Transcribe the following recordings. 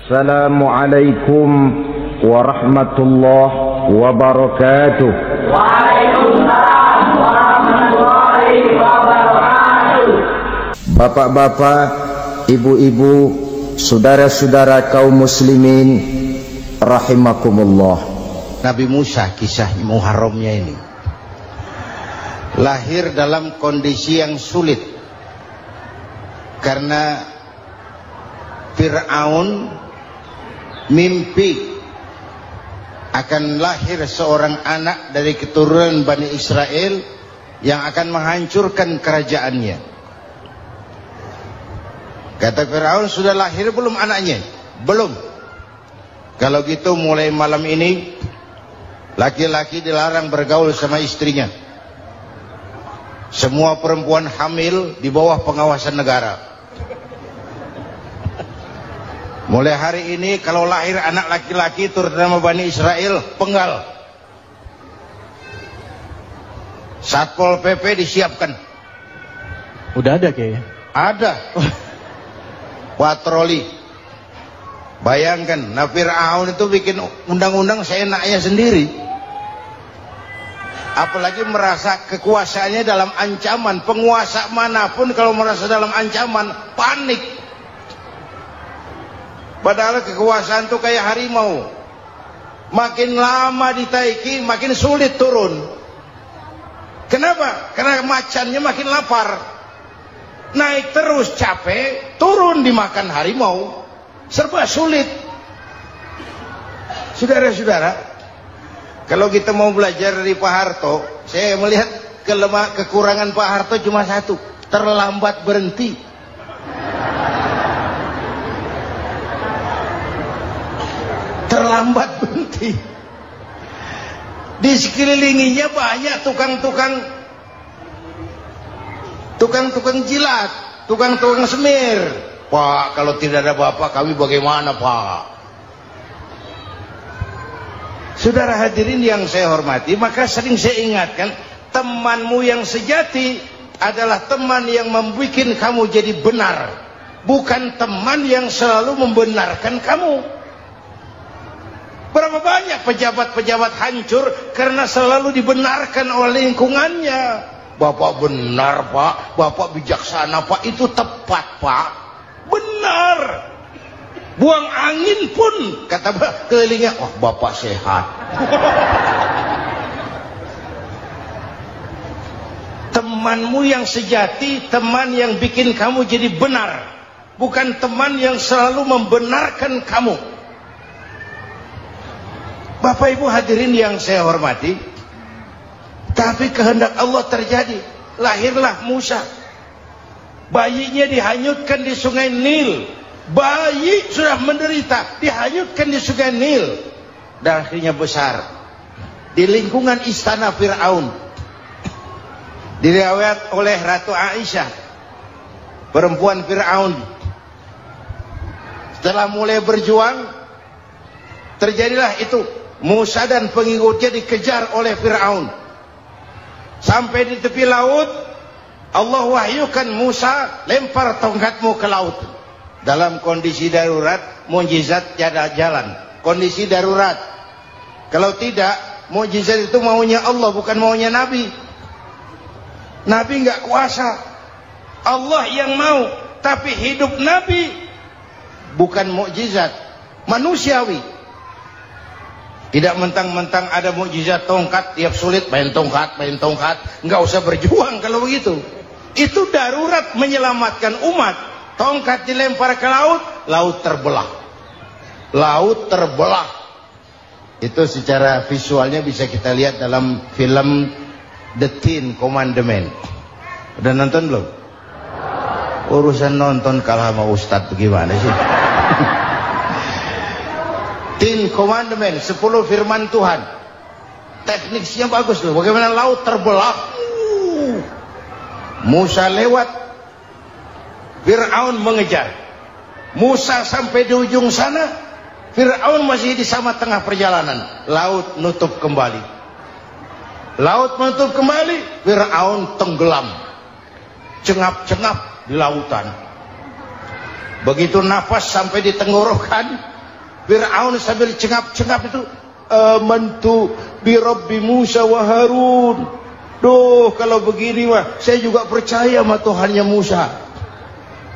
Assalamualaikum warahmatullahi wabarakatuh. Waalaikumsalam warahmatullahi wabarakatuh. Bapak-bapak, ibu-ibu, saudara-saudara kaum muslimin rahimakumullah. Nabi Musa, kisah Muharramnya ini lahir dalam kondisi yang sulit karena Fir'aun mimpi akan lahir seorang anak dari keturunan Bani Israel yang akan menghancurkan kerajaannya. Kata Fir'aun, sudah lahir belum anaknya? Belum. Kalau gitu mulai malam ini laki-laki dilarang bergaul sama istrinya. Semua perempuan hamil di bawah pengawasan negara. Mulai hari ini kalau lahir anak laki-laki terutama Bani Israel, penggal. Satpol PP disiapkan. Udah ada kayaknya. Ada. Patroli. Bayangkan, Fir'aun itu bikin undang-undang seenaknya sendiri. Apalagi merasa kekuasaannya dalam ancaman. Penguasa manapun kalau merasa dalam ancaman, panik. Padahal kekuasaan itu kayak harimau. Makin lama ditaiki, makin sulit turun. Kenapa? Karena macannya makin lapar. Naik terus capek, turun dimakan harimau. Serba sulit. Saudara-saudara, kalau kita mau belajar dari Pak Harto, saya melihat kekurangan Pak Harto cuma satu, terlambat berhenti. Terlambat berhenti. Di sekelilinginya banyak tukang jilat, tukang semir. Pak, kalau tidak ada bapak kami bagaimana, Pak? Saudara hadirin yang saya hormati, maka sering saya ingatkan, temanmu yang sejati adalah teman yang membuat kamu jadi benar, bukan teman yang selalu membenarkan kamu. Berapa banyak pejabat-pejabat hancur karena selalu dibenarkan oleh lingkungannya. Bapak benar, Pak. Bapak bijaksana, Pak. Itu tepat, Pak. Benar. Buang angin pun kata kelilingnya, wah, Bapak sehat. Temanmu yang sejati, teman yang bikin kamu jadi benar, bukan teman yang selalu membenarkan kamu. Bapak Ibu hadirin yang saya hormati, tapi kehendak Allah terjadi. Lahirlah Musa. Bayinya dihanyutkan di sungai Nil. Bayi sudah menderita, dihanyutkan di sungai Nil. Dan akhirnya besar di lingkungan istana Fir'aun. Diriwayat oleh Ratu Aisyah, perempuan Fir'aun. Setelah mulai berjuang, terjadilah itu. Musa dan pengikutnya dikejar oleh Fir'aun. Sampai di tepi laut, Allah wahyukan Musa, lempar tongkatmu ke laut. Dalam kondisi darurat, mukjizat tiada jalan. Kondisi darurat. Kalau tidak, mukjizat itu maunya Allah, bukan maunya Nabi. Nabi nggak kuasa. Allah yang mau. Tapi hidup Nabi bukan mukjizat, manusiawi. Tidak mentang-mentang ada mukjizat tongkat, tiap sulit main tongkat. Nggak usah berjuang kalau begitu. Itu darurat menyelamatkan umat. Tongkat dilempar ke laut, laut terbelah. Laut terbelah. Itu secara visualnya bisa kita lihat dalam film The Ten Commandments. Udah nonton belum? Urusan nonton kalah sama Ustadz bagaimana sih? Ten Commandments, 10 firman Tuhan. Tekniknya bagus loh. Bagaimana laut terbelah. Musa lewat, Fir'aun mengejar. Musa sampai di ujung sana, Fir'aun masih di sama tengah perjalanan. Laut nutup kembali. Laut menutup kembali, Fir'aun tenggelam. Cengap-cengap di lautan. Begitu nafas sampai di tenggorokan, Fir'aun sambil cengap-cengap itu, amantu bi Rabbi Musa wa Harun. Duh, kalau begini mah saya juga percaya sama Tuhannya Musa.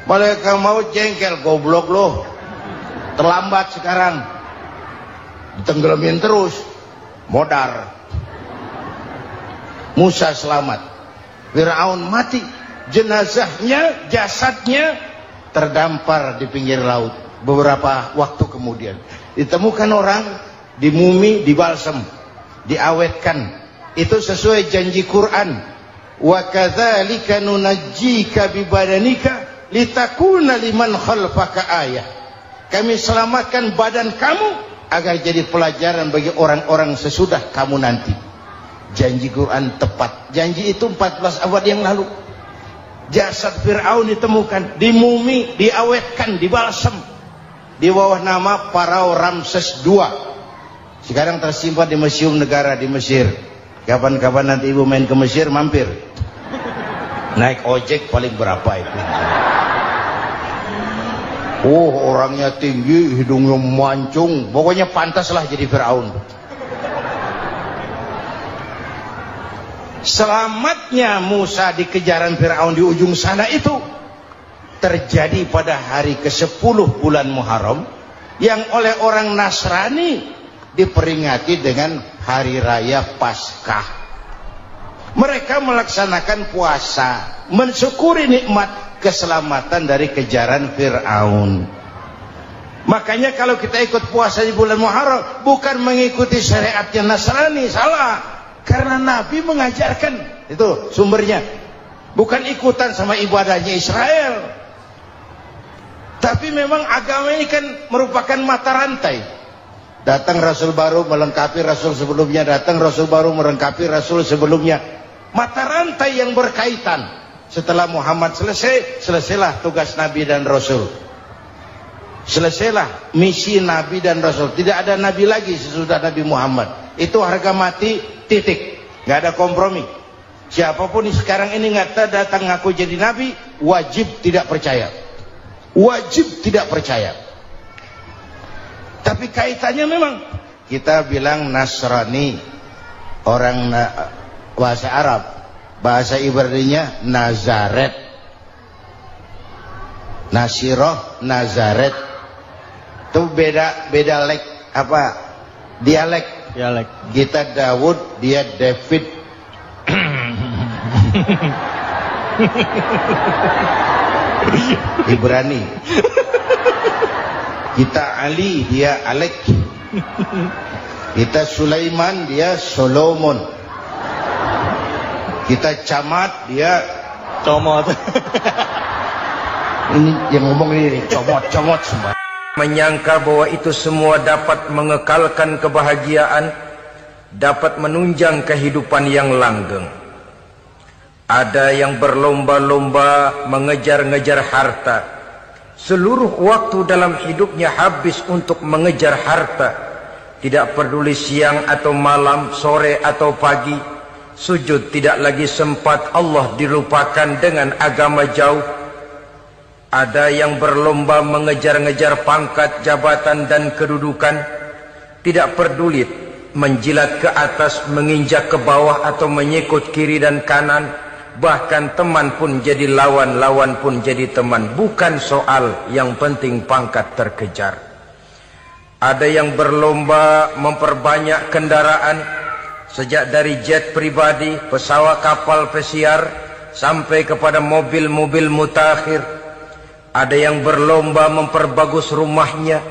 Malaikat maut jengkel, goblok loh, terlambat sekarang, tenggelamin terus, modar. Musa selamat, Fir'aun mati, jenazahnya, jasadnya terdampar di pinggir laut. Beberapa waktu kemudian ditemukan orang, dimumi, dibalsem, diawetkan. Itu sesuai janji Quran, wa kadzalika nunajjika bi badanika litakuna liman khalfaka ayah. Kami selamatkan badan kamu agar jadi pelajaran bagi orang-orang sesudah kamu nanti. Janji Quran tepat. Janji itu 14 abad yang lalu. Jasad Fir'aun ditemukan, dimumi, diawetkan, dibalsem di bawah nama Parao Ramses II. Sekarang tersimpan di Museum Negara di Mesir. Kapan-kapan nanti ibu main ke Mesir, mampir. Naik ojek paling berapa itu? Oh, orangnya tinggi, hidungnya mancung, pokoknya pantaslah jadi Fir'aun. Selamatnya Musa di kejaran Fir'aun di ujung sana itu terjadi pada hari ke-10 bulan Muharram, yang oleh orang Nasrani diperingati dengan hari raya Paskah. Mereka melaksanakan puasa, mensyukuri nikmat keselamatan dari kejaran Fir'aun. Makanya kalau kita ikut puasa di bulan Muharram, bukan mengikuti syariatnya Nasrani, salah. Karena Nabi mengajarkan, itu sumbernya. Bukan ikutan sama ibadahnya Israel. Tapi memang agama ini kan merupakan mata rantai. Datang Rasul baru melengkapi Rasul sebelumnya, datang Rasul baru melengkapi Rasul sebelumnya. Mata rantai yang berkaitan. Setelah Muhammad selesai, selesailah tugas Nabi dan Rasul. Selesailah misi Nabi dan Rasul. Tidak ada Nabi lagi sesudah Nabi Muhammad. Itu harga mati, titik. Gak ada kompromi. Siapapun sekarang ini ngata datang ngaku jadi Nabi, wajib tidak percaya. Wajib tidak percaya. Tapi kaitannya memang, kita bilang Nasrani, orang bahasa Arab, bahasa Ibraninya Nazaret, Nasiroh, Nazaret. Itu beda dialek. Kita Daud, dia David. Ibrani. Kita Ali, dia Alek. Kita Sulaiman, dia Solomon. Kita Camat, dia Comot. Ini yang ngomong ini comot semua. Menyangka bahwa itu semua dapat mengekalkan kebahagiaan, dapat menunjang kehidupan yang langgeng. Ada yang berlomba-lomba mengejar-ngejar harta. Seluruh waktu dalam hidupnya habis untuk mengejar harta. Tidak peduli siang atau malam, sore atau pagi. Sujud tidak lagi sempat, Allah dilupakan dengan agama jauh. Ada yang berlomba mengejar-ngejar pangkat, jabatan dan kedudukan. Tidak peduli menjilat ke atas, menginjak ke bawah atau menyikut kiri dan kanan. Bahkan teman pun jadi lawan, lawan pun jadi teman. Bukan soal, yang penting pangkat terkejar. Ada yang berlomba memperbanyak kendaraan. Sejak dari jet pribadi, pesawat kapal pesiar, sampai kepada mobil-mobil mutakhir. Ada yang berlomba memperbagus rumahnya.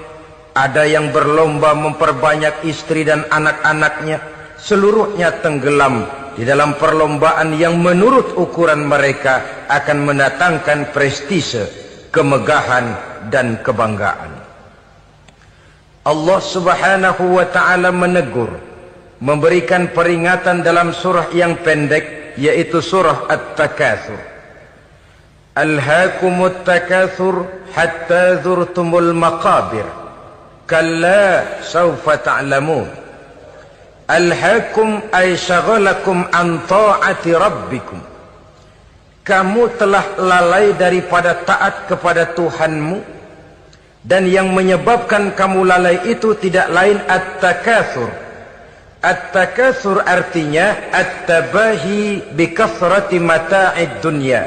Ada yang berlomba memperbanyak istri dan anak-anaknya. Seluruhnya tenggelam di dalam perlombaan yang menurut ukuran mereka akan mendatangkan prestise, kemegahan dan kebanggaan. Allah Subhanahu wa ta'ala menegur, memberikan peringatan dalam surah yang pendek, yaitu surah At-Takatsur. Alhaakumut takatsur hatta zurtumul maqabir kalla sawfa ta'lamun. Alhaakum ay syagalakum an ta'ati rabbikum. Kamu telah lalai daripada taat kepada Tuhanmu Dan yang menyebabkan kamu lalai itu tidak lain at-takatsur. At-takatsur artinya at-tabahi bi kathrati mata'id dunya.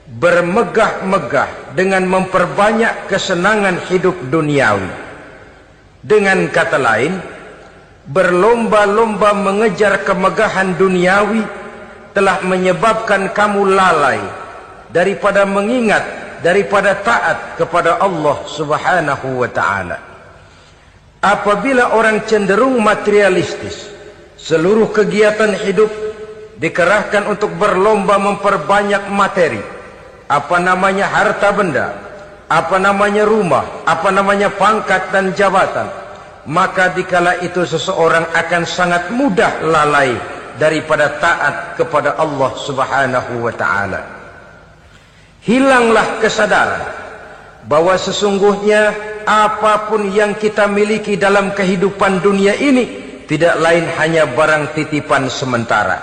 Bermegah-megah dengan memperbanyak kesenangan hidup duniawi. Dengan kata lain, berlomba-lomba mengejar kemegahan duniawi telah menyebabkan kamu lalai daripada mengingat, daripada taat kepada Allah Subhanahu wa ta'ala. Apabila orang cenderung materialistis, seluruh kegiatan hidup dikerahkan untuk berlomba memperbanyak materi, apa namanya harta benda, apa namanya rumah, apa namanya pangkat dan jabatan, maka dikala itu seseorang akan sangat mudah lalai daripada taat kepada Allah Subhanahu wa ta'ala. Hilanglah kesadaran bahwa sesungguhnya apapun yang kita miliki dalam kehidupan dunia ini tidak lain hanya barang titipan sementara.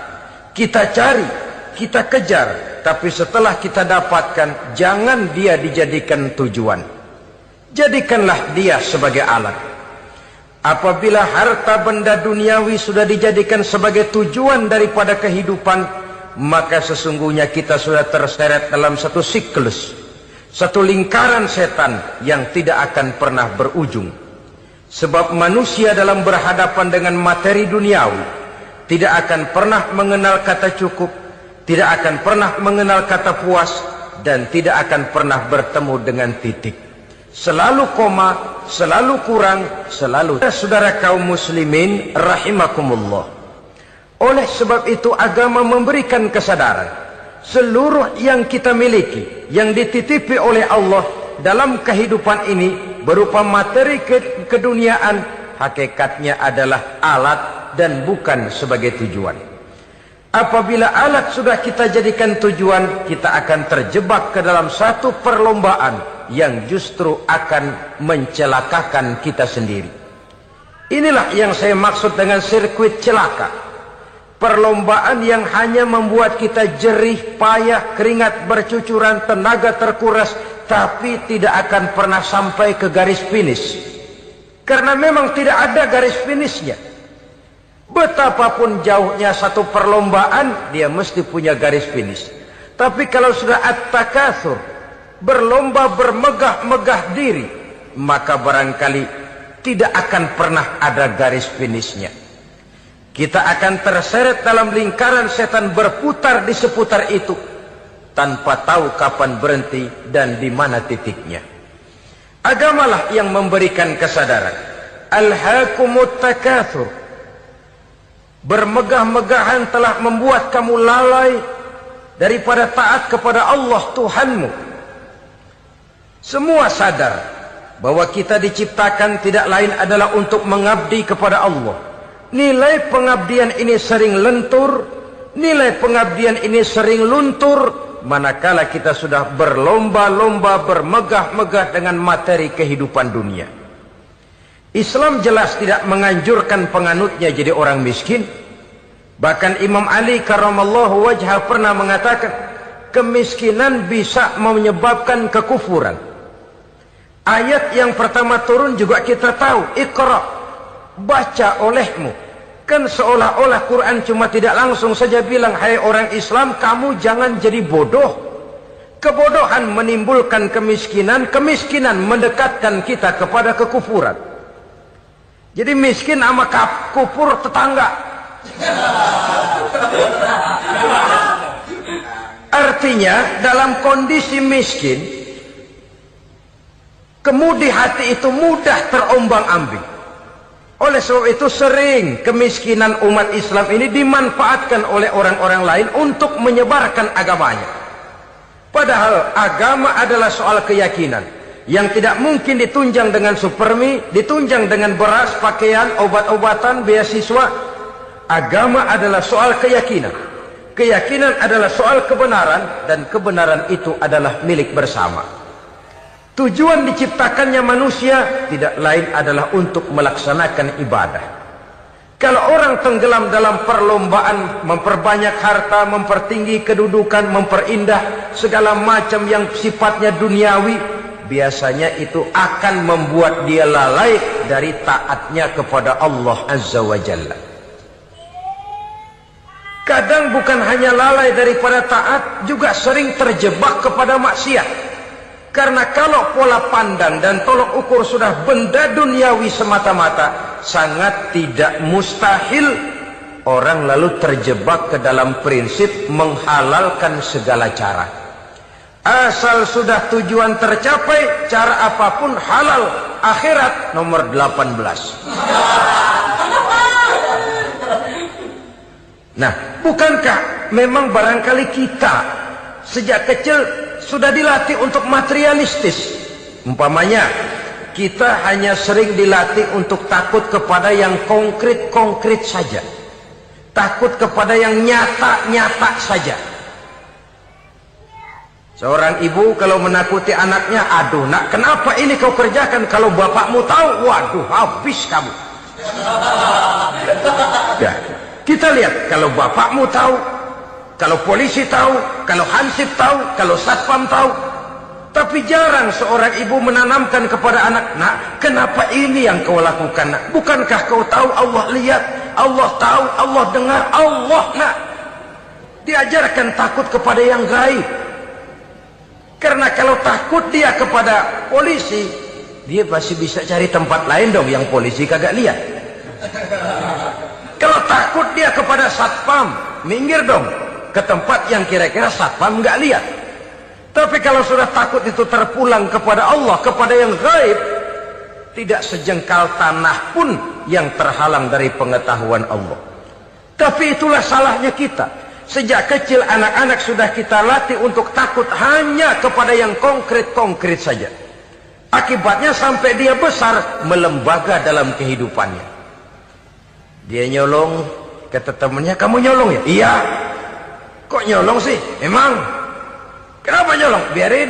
Kita cari, kita kejar, tapi setelah kita dapatkan, jangan dia dijadikan tujuan. Jadikanlah dia sebagai alat. Apabila harta benda duniawi sudah dijadikan sebagai tujuan daripada kehidupan, maka sesungguhnya kita sudah terseret dalam satu siklus, satu lingkaran setan yang tidak akan pernah berujung. Sebab manusia dalam berhadapan dengan materi duniawi tidak akan pernah mengenal kata cukup, tidak akan pernah mengenal kata puas, dan tidak akan pernah bertemu dengan titik. Selalu koma, selalu kurang, selalu. Saudara kaum muslimin rahimakumullah. Oleh sebab itu agama memberikan kesadaran seluruh yang kita miliki, yang dititipi oleh Allah dalam kehidupan ini berupa materi keduniaan, hakikatnya adalah alat dan bukan sebagai tujuan. Apabila alat sudah kita jadikan tujuan, kita akan terjebak ke dalam satu perlombaan yang justru akan mencelakakan kita sendiri. Inilah yang saya maksud dengan sirkuit celaka. Perlombaan yang hanya membuat kita jerih, payah, keringat bercucuran, tenaga terkuras, tapi tidak akan pernah sampai ke garis finish. Karena memang tidak ada garis finishnya. Betapapun jauhnya satu perlombaan, dia mesti punya garis finish. Tapi kalau sudah at-takatsur, berlomba bermegah-megah diri, maka barangkali tidak akan pernah ada garis finishnya. Kita akan terseret dalam lingkaran setan berputar di seputar itu tanpa tahu kapan berhenti dan di mana titiknya. Agamalah yang memberikan kesadaran. Alhaakumut takatsur. Bermegah-megahan telah membuat kamu lalai daripada taat kepada Allah Tuhanmu. Semua sadar bahwa kita diciptakan tidak lain adalah untuk mengabdi kepada Allah. Nilai pengabdian ini sering lentur, nilai pengabdian ini sering luntur, manakala kita sudah berlomba-lomba bermegah-megah dengan materi kehidupan dunia. Islam jelas tidak menganjurkan penganutnya jadi orang miskin. Bahkan Imam Ali karramallahu wajhah pernah mengatakan, kemiskinan bisa menyebabkan kekufuran. Ayat yang pertama turun juga kita tahu, Iqra, baca olehmu. Kan seolah-olah Quran cuma tidak langsung saja bilang, hai orang Islam, kamu jangan jadi bodoh. Kebodohan menimbulkan kemiskinan, kemiskinan mendekatkan kita kepada kekufuran. Jadi miskin sama kufur tetangga. Artinya dalam kondisi miskin, kemudi hati itu mudah terombang-ambing. Oleh sebab itu sering kemiskinan umat Islam ini dimanfaatkan oleh orang-orang lain untuk menyebarkan agamanya. Padahal agama adalah soal keyakinan yang tidak mungkin ditunjang dengan supermi, ditunjang dengan beras, pakaian, obat-obatan, beasiswa. Agama adalah soal keyakinan. Keyakinan adalah soal kebenaran, dan kebenaran itu adalah milik bersama. Tujuan diciptakannya manusia tidak lain adalah untuk melaksanakan ibadah. Kalau orang tenggelam dalam perlombaan memperbanyak harta, mempertinggi kedudukan, memperindah segala macam yang sifatnya duniawi, biasanya itu akan membuat dia lalai dari taatnya kepada Allah Azza wa Jalla. Kadang bukan hanya lalai daripada taat, juga sering terjebak kepada maksiat. Karena kalau pola pandang dan tolok ukur sudah benda duniawi semata-mata, sangat tidak mustahil orang lalu terjebak ke dalam prinsip menghalalkan segala cara. Asal sudah tujuan tercapai, cara apapun halal. Akhirat nomor 18. Nah, bukankah memang barangkali kita sejak kecil sudah dilatih untuk materialistis? Umpamanya, kita hanya sering dilatih untuk takut kepada yang konkret-konkret saja. Takut kepada yang nyata-nyata saja. Seorang ibu kalau menakuti anaknya, aduh nak, kenapa ini kau kerjakan? Kalau bapakmu tahu, waduh, habis kamu. Ya. Kita lihat, kalau bapakmu tahu, kalau polisi tahu, kalau hansip tahu, kalau satpam tahu. Tapi jarang seorang ibu menanamkan kepada anak, nak, kenapa ini yang kau lakukan, nak? Bukankah kau tahu Allah lihat, Allah tahu, Allah dengar, Allah, nak? Diajarkan takut kepada yang gaib. Karena kalau takut dia kepada polisi, dia pasti bisa cari tempat lain dong yang polisi kagak lihat. Kalau takut dia kepada satpam, minggir dong ke tempat yang kira-kira satpam nggak lihat. Tapi kalau sudah takut itu terpulang kepada Allah, kepada yang gaib, tidak sejengkal tanah pun yang terhalang dari pengetahuan Allah. Tapi itulah salahnya kita. Sejak kecil anak-anak sudah kita latih untuk takut hanya kepada yang konkret-konkret saja. Akibatnya sampai dia besar melembaga dalam kehidupannya. Dia nyolong, kata temannya, kamu nyolong ya? Iya. Kok nyolong sih? Emang? Kenapa nyolong? Biarin.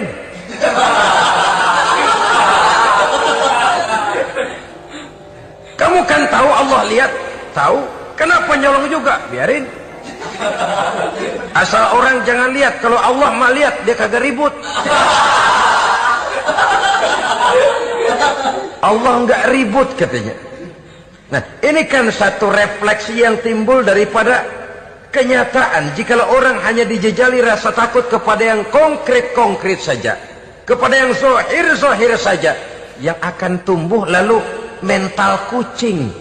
Kamu kan tahu Allah lihat? Tahu. Kenapa nyolong juga? Biarin. Asal orang jangan lihat. Kalau Allah mah lihat, dia kagak ribut. Allah nggak ribut katanya. Nah, ini kan satu refleksi yang timbul daripada kenyataan. Jikalau orang hanya dijejali rasa takut kepada yang konkret-konkret saja, kepada yang zohir-zohir saja, yang akan tumbuh lalu mental kucing.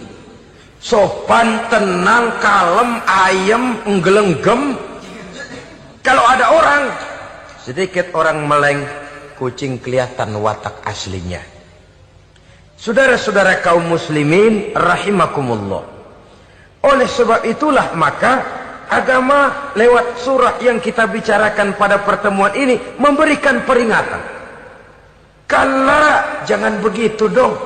Sopan, tenang, kalem, ayem, nggelenggem. Kalau ada orang, sedikit orang meleng, kucing kelihatan watak aslinya. Saudara-saudara kaum muslimin rahimakumullah. Oleh sebab itulah maka agama lewat surah yang kita bicarakan pada pertemuan ini memberikan peringatan. Kala, jangan begitu dong.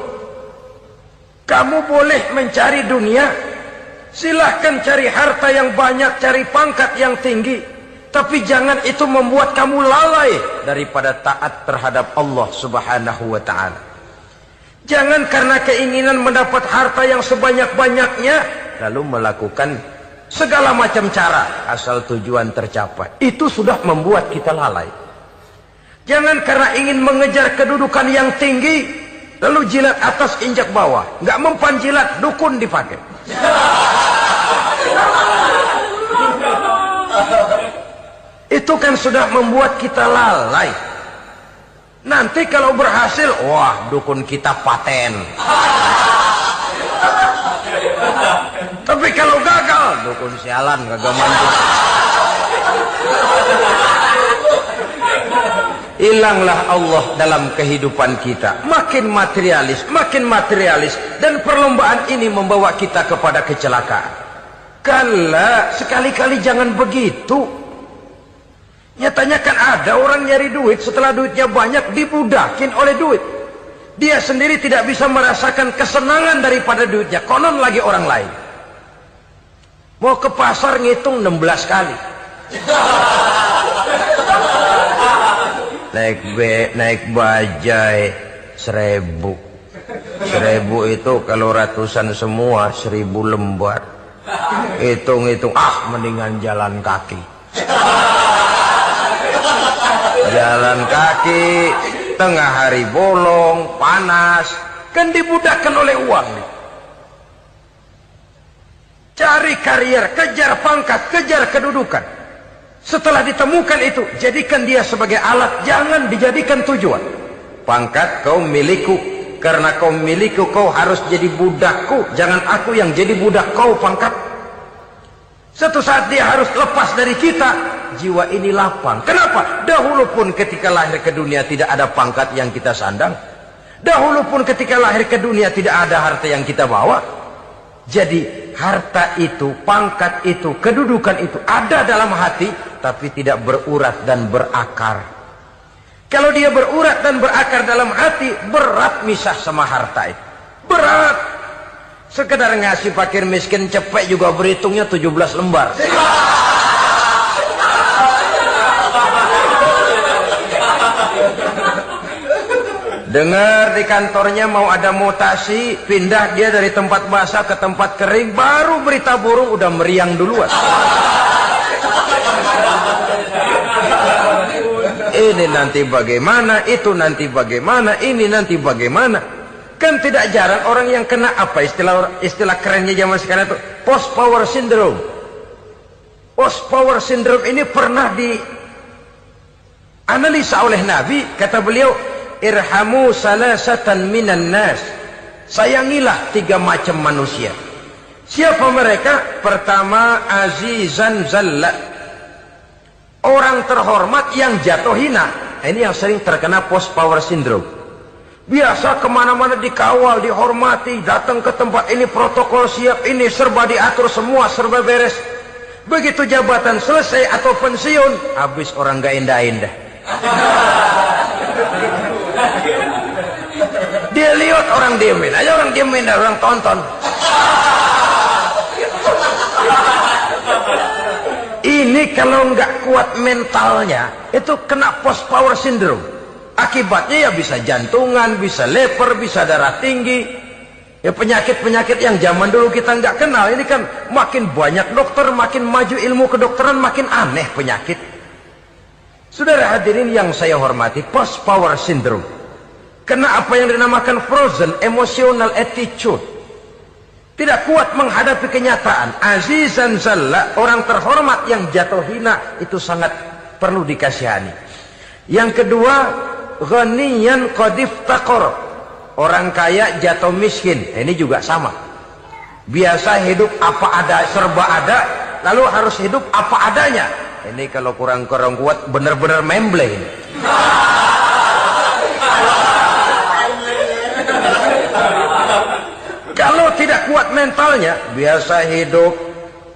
Kamu boleh mencari dunia, silahkan cari harta yang banyak, cari pangkat yang tinggi, tapi jangan itu membuat kamu lalai daripada taat terhadap Allah Subhanahu wa ta'ala. Jangan karena keinginan mendapat harta yang sebanyak-banyaknya lalu melakukan segala macam cara asal tujuan tercapai. Itu sudah membuat kita lalai. Jangan karena ingin mengejar kedudukan yang tinggi lalu jilat atas injak bawah. Nggak mempan jilat, dukun dipakai. Itu kan sudah membuat kita lalai. Nanti kalau berhasil, wah, dukun kita paten. Tapi kalau gagal, dukun sialan, kagak mampu. Hilanglah Allah dalam kehidupan kita. Makin materialis, dan perlombaan ini membawa kita kepada kecelakaan. Kala, sekali-kali jangan begitu. Nyatanya kan ada orang nyari duit, setelah duitnya banyak dibudakin oleh duit. Dia sendiri tidak bisa merasakan kesenangan daripada duitnya, konon lagi orang lain. Mau ke pasar ngitung 16 kali. Naik bajai 1000. 1000 itu kalau ratusan semua 1000 lembar. Hitung-hitung, mendingan jalan kaki. Jalan kaki tengah hari bolong, panas, kan dibudakkan oleh uang nih. Cari karier, kejar pangkat, kejar kedudukan. Setelah ditemukan itu, jadikan dia sebagai alat, jangan dijadikan tujuan. Pangkat kau milikku, karena kau milikku kau harus jadi budakku, jangan aku yang jadi budak kau pangkat. Suatu saat dia harus lepas dari kita, jiwa ini lapang. Kenapa? Dahulu pun ketika lahir ke dunia tidak ada pangkat yang kita sandang. Dahulu pun ketika lahir ke dunia tidak ada harta yang kita bawa. Jadi harta itu, pangkat itu, kedudukan itu ada dalam hati, tapi tidak berurat dan berakar. Kalau dia berurat dan berakar dalam hati, berat misah sama harta itu. Berat. Sekedar ngasih fakir miskin cepet juga berhitungnya 17 lembar. Dengar di kantornya mau ada mutasi, pindah dia dari tempat basah ke tempat kering, baru berita burung udah meriang duluan. Ini nanti bagaimana, itu nanti bagaimana, ini nanti bagaimana. Kan tidak jarang orang yang kena apa istilah kerennya zaman sekarang itu post power syndrome. Post power syndrome ini pernah dianalisa oleh Nabi. Kata beliau, irhamu salasatan minan nas. Sayangilah 3 macam manusia. Siapa mereka? Pertama, azizan zalla, orang terhormat yang jatuh hina. Ini yang sering terkena post power syndrome. Biasa kemana-mana dikawal, dihormati, datang ke tempat ini protokol siap, ini serba diatur semua, serba beres. Begitu jabatan selesai atau pensiun, habis orang gak indah-indah. Dia lihat orang diemin aja, orang diemin, orang tonton. Ini kalau nggak kuat mentalnya, itu kena post power syndrome. Akibatnya ya bisa jantungan, bisa leper, bisa darah tinggi. Ya penyakit-penyakit yang zaman dulu kita nggak kenal. Ini kan makin banyak dokter, makin maju ilmu kedokteran, makin aneh penyakit. Saudara hadirin yang saya hormati, post power syndrome. Kena apa yang dinamakan frozen emotional attitude. Tidak kuat menghadapi kenyataan. Azizan zalla, orang terhormat yang jatuh hina, itu sangat perlu dikasihani. Yang kedua, ghaniyan qad iftaqar, orang kaya jatuh miskin. Ini juga sama. Biasa hidup apa ada, serba ada, lalu harus hidup apa adanya. Ini kalau kurang-kurang kuat benar-benar memble ini. Kalau tidak kuat mentalnya, biasa hidup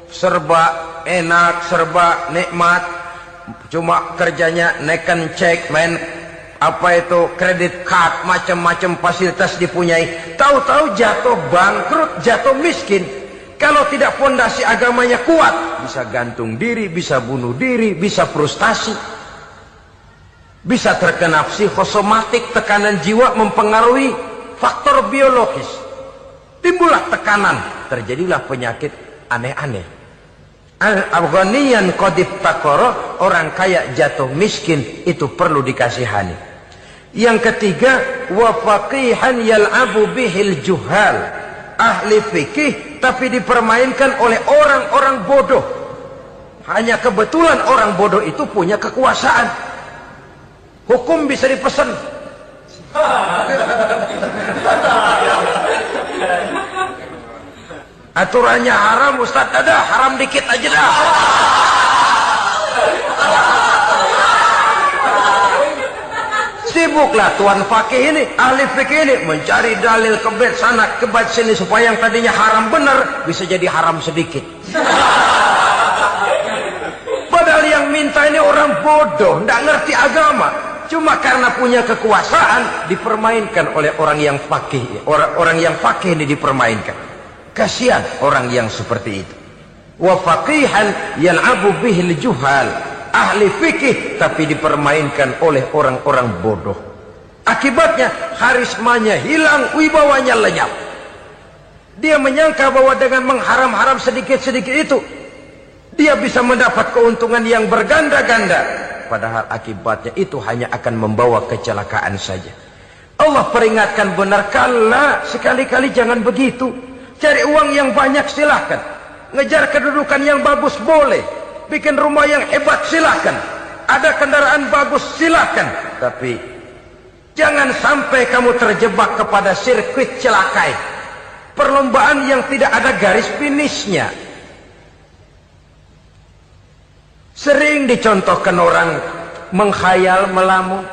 serba enak, serba nikmat, cuma kerjanya neken cek, main apa itu kredit card, macam-macam fasilitas dipunyai. Tahu-tahu jatuh bangkrut, jatuh miskin. Kalau tidak fondasi agamanya kuat, bisa gantung diri, bisa bunuh diri, bisa frustasi, bisa terkena psikosomatik, tekanan jiwa mempengaruhi faktor biologis. Timbullah tekanan, terjadilah penyakit aneh-aneh. Al-ghaniyan qad iftaqara, orang kaya jatuh miskin, itu perlu dikasihani. Yang ketiga, wa faqihan yal'abu bihil juhal, ahli fikih tapi dipermainkan oleh orang-orang bodoh. Hanya kebetulan orang bodoh itu punya kekuasaan. Hukum bisa dipesan. Aturannya haram, Ustaz, ada haram dikit aja dah. Sibuklah tuan fakih ini, ahli fikih ini mencari dalil kebet sana kebet sini supaya yang tadinya haram benar bisa jadi haram sedikit. Padahal yang minta ini orang bodoh, tidak ngerti agama, cuma karena punya kekuasaan dipermainkan oleh orang yang fakih. Orang yang fakih ini dipermainkan. Kasihan orang yang seperti itu. Wa faqihan yal'abu bihil juhal, ahli fikih tapi dipermainkan oleh orang-orang bodoh. Akibatnya karismanya hilang, wibawanya lenyap. Dia menyangka bahwa dengan mengharam-haram sedikit-sedikit itu dia bisa mendapat keuntungan yang berganda-ganda. padahal akibatnya itu hanya akan membawa kecelakaan saja. Allah peringatkan benar, kala, sekali-kali jangan begitu. Cari uang yang banyak silahkan, ngejar kedudukan yang bagus boleh, bikin rumah yang hebat silahkan, ada kendaraan bagus silahkan, tapi jangan sampai kamu terjebak kepada sirkuit celakai, perlombaan yang tidak ada garis finishnya. Sering dicontohkan orang menghayal, melamun,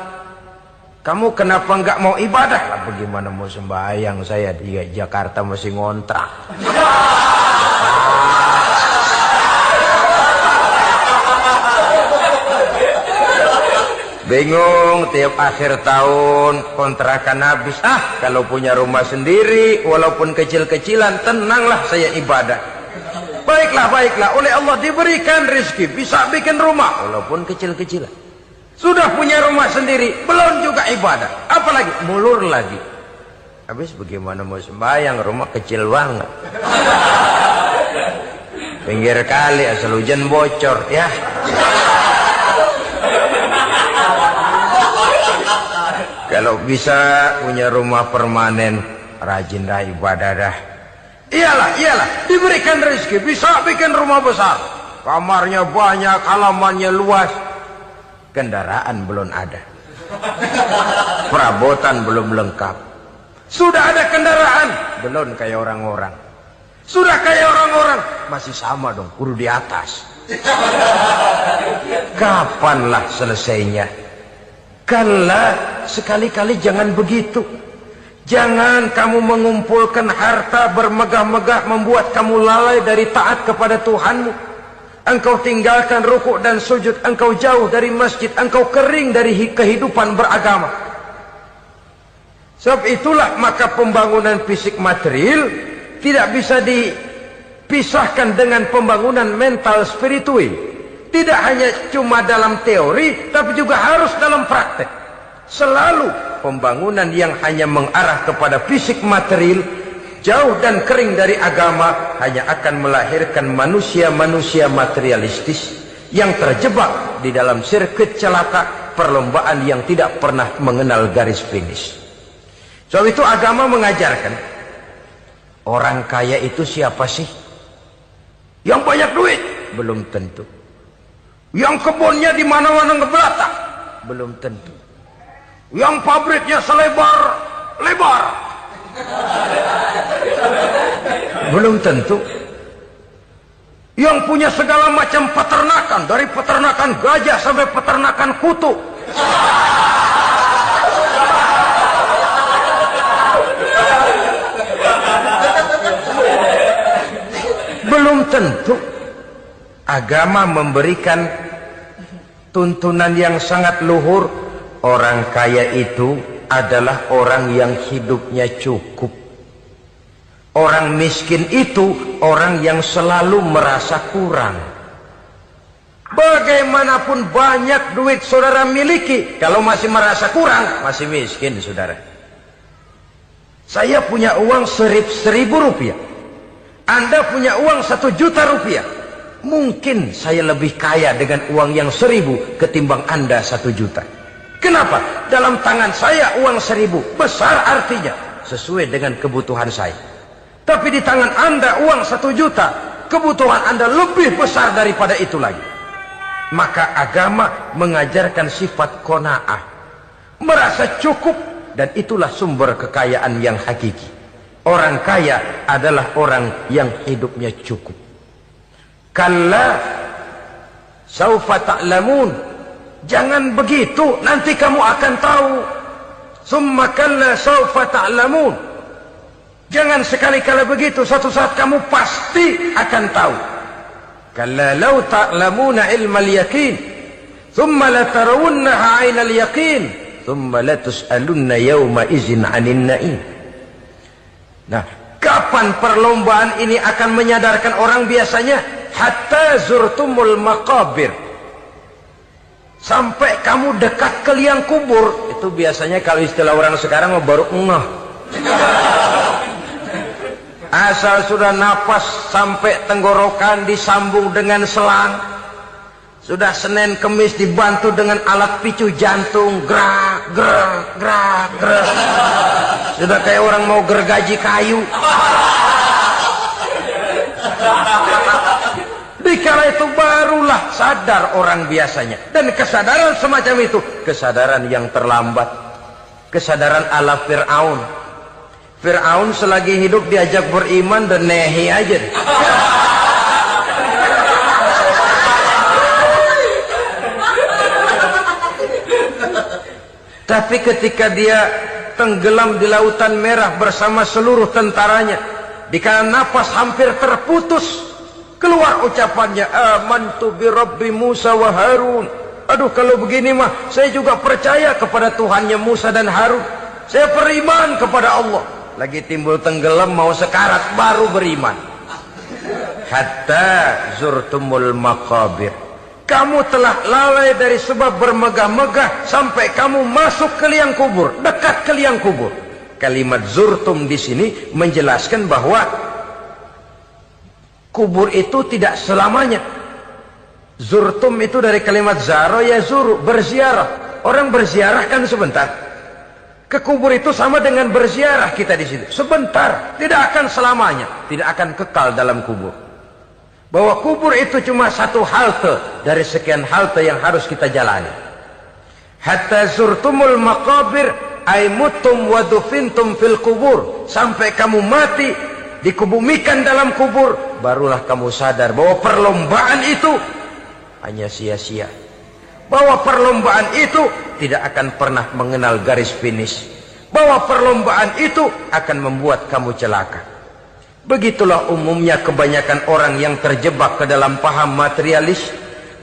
kamu kenapa enggak mau ibadah? Lah bagaimana mau sembahyang, saya di Jakarta masih ngontrak. Bingung, tiap akhir tahun kontrakan habis. Kalau punya rumah sendiri walaupun kecil-kecilan, tenanglah saya ibadah. Baiklah, oleh Allah diberikan rezeki, bisa bikin rumah walaupun kecil-kecilan. Sudah punya rumah sendiri, belum juga ibadah, apalagi mulur lagi. Habis bagaimana mau sembahyang, rumah kecil banget. Pinggir kali, asal hujan bocor ya. Kalau bisa punya rumah permanen, rajinlah ibadah dah. Iyalah, diberikan rezeki, bisa bikin rumah besar, kamarnya banyak, halamannya luas, kendaraan belum ada, perabotan belum lengkap. Sudah ada kendaraan, belum kayak orang-orang. Sudah kayak orang-orang, masih sama dong, kudu di atas. Kapanlah selesainya? Kala, sekali-kali jangan begitu. Jangan kamu mengumpulkan harta bermegah-megah membuat kamu lalai dari taat kepada Tuhanmu. Engkau tinggalkan rukuk dan sujud, engkau jauh dari masjid, engkau kering dari kehidupan beragama. Sebab itulah maka pembangunan fisik material tidak bisa dipisahkan dengan pembangunan mental spiritual. Tidak hanya cuma dalam teori, tapi juga harus dalam praktek. Selalu pembangunan yang hanya mengarah kepada fisik material, jauh dan kering dari agama, hanya akan melahirkan manusia-manusia materialistis yang terjebak di dalam sirkuit celaka, perlombaan yang tidak pernah mengenal garis finish. Sebab itu agama mengajarkan, orang kaya itu siapa sih? Yang banyak duit? Belum tentu. Yang kebunnya di mana-mana ngebelatak? Belum tentu. Yang pabriknya selebar-lebar? Belum tentu. Yang punya segala macam peternakan, dari peternakan gajah sampai peternakan kutu? Belum tentu. Agama memberikan tuntunan yang sangat luhur. Orang kaya itu adalah orang yang hidupnya cukup. Orang miskin itu orang yang selalu merasa kurang. Bagaimanapun banyak duit saudara miliki, kalau masih merasa kurang, masih miskin saudara. Saya punya uang 1.000 rupiah, Anda punya uang 1 juta rupiah. Mungkin saya lebih kaya dengan uang yang 1.000 ketimbang Anda 1 juta. Kenapa? Dalam tangan saya uang 1.000 besar, artinya sesuai dengan kebutuhan saya. Tapi di tangan Anda uang 1 juta, kebutuhan Anda lebih besar daripada itu lagi. Maka agama mengajarkan sifat qanaah, merasa cukup, dan itulah sumber kekayaan yang hakiki. Orang kaya adalah orang yang hidupnya cukup. Kalla saufa ta'lamun. Jangan begitu, nanti kamu akan tahu. Summa kalla saufa ta'lamun. Jangan sekali-kali begitu, suatu saat kamu pasti akan tahu. Kalla law ta'lamuna ilmal yaqin, thumma latarawunnaha 'ainal yaqin, thumma latus'alunna yawma idzin 'anin na'im. Nah, kapan perlombaan ini akan menyadarkan orang biasanya? Hatta zurtumul maqabir. Sampai kamu dekat ke liang kubur. Itu biasanya kalau istilah orang sekarang baru ngeh. Asal sudah napas sampai tenggorokan disambung dengan selang, Sudah Senin Kemis dibantu dengan alat picu jantung, gerak, gerak, gerak, gerak. Sudah kayak orang mau gergaji kayu. Dikala itu barulah sadar orang biasanya. Dan kesadaran semacam itu, kesadaran yang terlambat. Kesadaran ala Fir'aun. Fir'aun selagi hidup diajak beriman dan nehi aja. Tapi ketika dia tenggelam di lautan merah bersama seluruh tentaranya, dikala napas hampir terputus, keluar ucapannya, amantu bi Rabbi Musa wa Harun. Aduh, kalau begini mah saya juga percaya kepada Tuhannya Musa dan Harun. Saya beriman kepada Allah. Lagi timbul tenggelam mau sekarat baru beriman. Hatta zurtumul maqabir. Kamu telah lalai dari sebab bermegah-megah sampai kamu masuk ke liang kubur, dekat ke liang kubur. Kalimat zurtum di sini menjelaskan bahwa kubur itu tidak selamanya. Zurtum itu dari kalimat zaro ya zuru, berziarah. Orang berziarah kan sebentar. Ke kubur itu sama dengan berziarah kita di situ. Sebentar, tidak akan selamanya, tidak akan kekal dalam kubur. Bahwa kubur itu cuma satu halte dari sekian halte yang harus kita jalani. Hatta zurtumul maqabir ay mutum wa dufintum fil kubur. Sampai kamu mati, dikubumikan dalam kubur, barulah kamu sadar bahwa perlombaan itu hanya sia-sia. Bahwa perlombaan itu tidak akan pernah mengenal garis finish. Bahwa perlombaan itu akan membuat kamu celaka. Begitulah umumnya kebanyakan orang yang terjebak ke dalam paham materialis,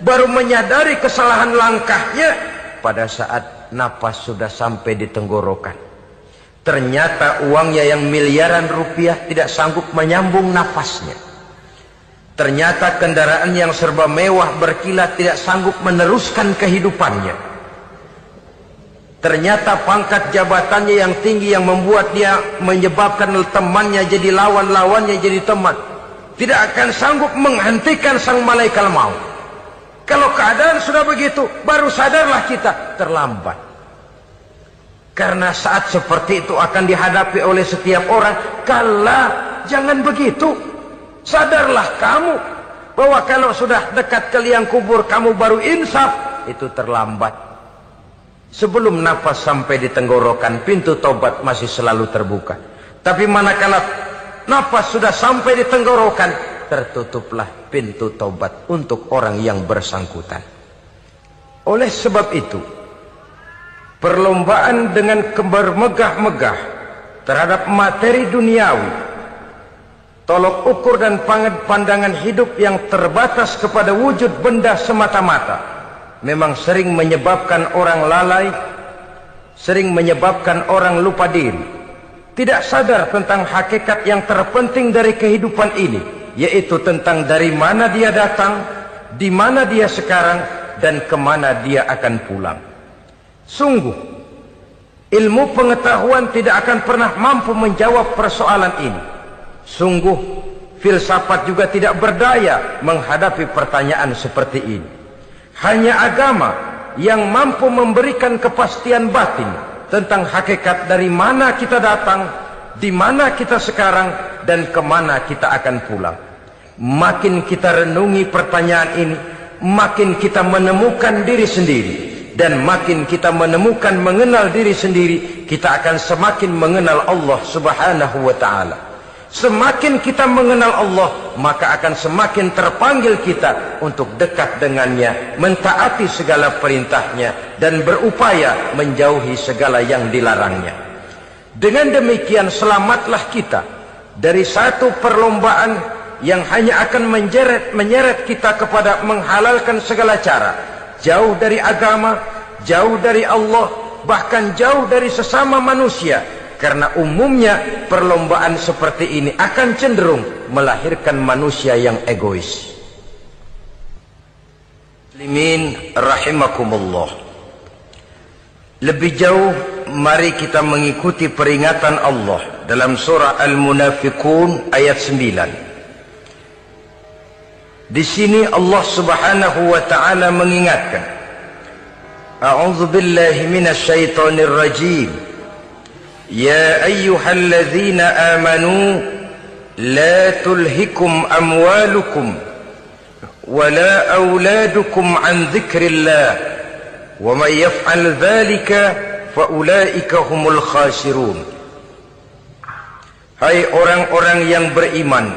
baru menyadari kesalahan langkahnya pada saat napas sudah sampai di tenggorokan. Ternyata uangnya yang miliaran rupiah tidak sanggup menyambung nafasnya. Ternyata kendaraan yang serba mewah berkilat tidak sanggup meneruskan kehidupannya. Ternyata pangkat jabatannya yang tinggi yang membuat dia menyebabkan temannya jadi lawan, lawannya jadi teman, tidak akan sanggup menghentikan sang malaikat maut. Kalau keadaan sudah begitu, baru sadarlah kita terlambat. Karena saat seperti itu akan dihadapi oleh setiap orang. Kala, jangan begitu. Sadarlah kamu bahwa kalau sudah dekat ke liang kubur kamu baru insaf, itu terlambat. Sebelum nafas sampai di tenggorokan, pintu taubat masih selalu terbuka. Tapi manakala nafas sudah sampai di tenggorokan, tertutuplah pintu taubat untuk orang yang bersangkutan. Oleh sebab itu, perlombaan dengan bermegah-megah terhadap materi duniawi, tolok ukur dan pandangan hidup yang terbatas kepada wujud benda semata-mata, memang sering menyebabkan orang lalai, sering menyebabkan orang lupa diri, tidak sadar tentang hakikat yang terpenting dari kehidupan ini, yaitu tentang dari mana dia datang, di mana dia sekarang, dan kemana dia akan pulang. Sungguh, ilmu pengetahuan tidak akan pernah mampu menjawab persoalan ini. Sungguh, filsafat juga tidak berdaya menghadapi pertanyaan seperti ini. Hanya agama yang mampu memberikan kepastian batin tentang hakikat dari mana kita datang, di mana kita sekarang, dan kemana kita akan pulang. Makin kita renungi pertanyaan ini, makin kita menemukan diri sendiri. Dan makin kita menemukan mengenal diri sendiri, kita akan semakin mengenal Allah Subhanahu wa ta'ala. Semakin kita mengenal Allah, maka akan semakin terpanggil kita untuk dekat dengannya, mentaati segala perintahnya, dan berupaya menjauhi segala yang dilarangnya. Dengan demikian selamatlah kita dari satu perlombaan yang hanya akan menyeret kita kepada menghalalkan segala cara, jauh dari agama, jauh dari Allah, bahkan jauh dari sesama manusia. Karena umumnya perlombaan seperti ini akan cenderung melahirkan manusia yang egois. Muslimin rahimakumullah. Lebih jauh, mari kita mengikuti peringatan Allah dalam surah Al-Munafiqun ayat 9. Di sini Allah Subhanahu wa taala mengingatkan, A'udzu billahi minasy syaithanir rajim. Ya ayyuhalladzina amanu la tulhikum amwalukum wala auladukum an dzikrillah wa may yaf'al dzalika fa ulaika humul khasirun. Hai orang-orang yang beriman,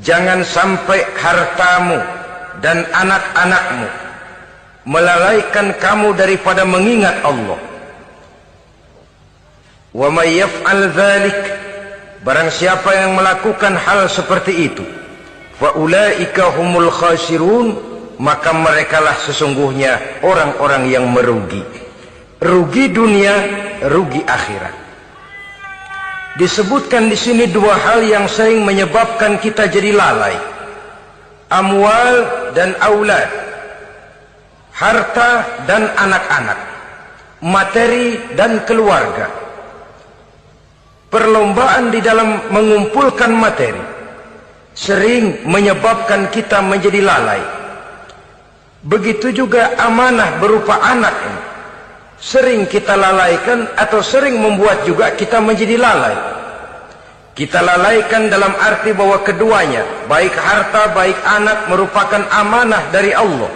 jangan sampai hartamu dan anak-anakmu melalaikan kamu daripada mengingat Allah. Wa may yaf'al dzalik, barang siapa yang melakukan hal seperti itu, fa ulaika humul khasirun, maka merekalah sesungguhnya orang-orang yang merugi. Rugi dunia, rugi akhirat. Disebutkan di sini dua hal yang sering menyebabkan kita jadi lalai. Amwal dan aulad. Harta dan anak-anak. Materi dan keluarga. Perlombaan di dalam mengumpulkan materi sering menyebabkan kita menjadi lalai. Begitu juga amanah berupa anak ini sering kita lalaikan atau sering membuat juga kita menjadi lalai. Kita lalaikan dalam arti bahwa keduanya, baik harta baik anak, merupakan amanah dari Allah.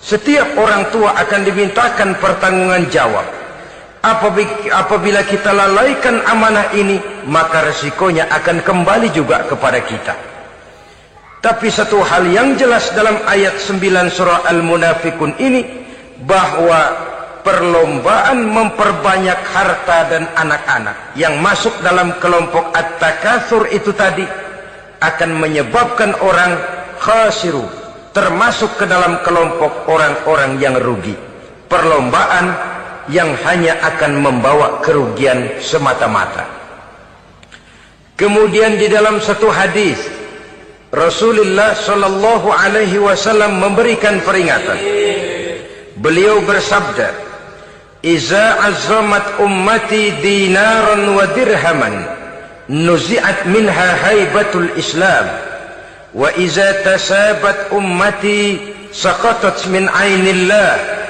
Setiap orang tua akan dimintakan pertanggungan jawab. Apabila kita lalaikan amanah ini, maka resikonya akan kembali juga kepada kita. Tapi satu hal yang jelas dalam ayat 9 surah Al-Munafikun ini, bahwa perlombaan memperbanyak harta dan anak-anak yang masuk dalam kelompok at-takatsur itu tadi akan menyebabkan orang khasiru, termasuk ke dalam kelompok orang-orang yang rugi. Perlombaan yang hanya akan membawa kerugian semata-mata. Kemudian di dalam satu hadis Rasulullah sallallahu alaihi wasallam memberikan peringatan. Beliau bersabda, "Iza azzamat ummati dinaran wa dirhaman, nuzi'at minha haibatul Islam, wa iza tasabat ummati saqatat min ainillah."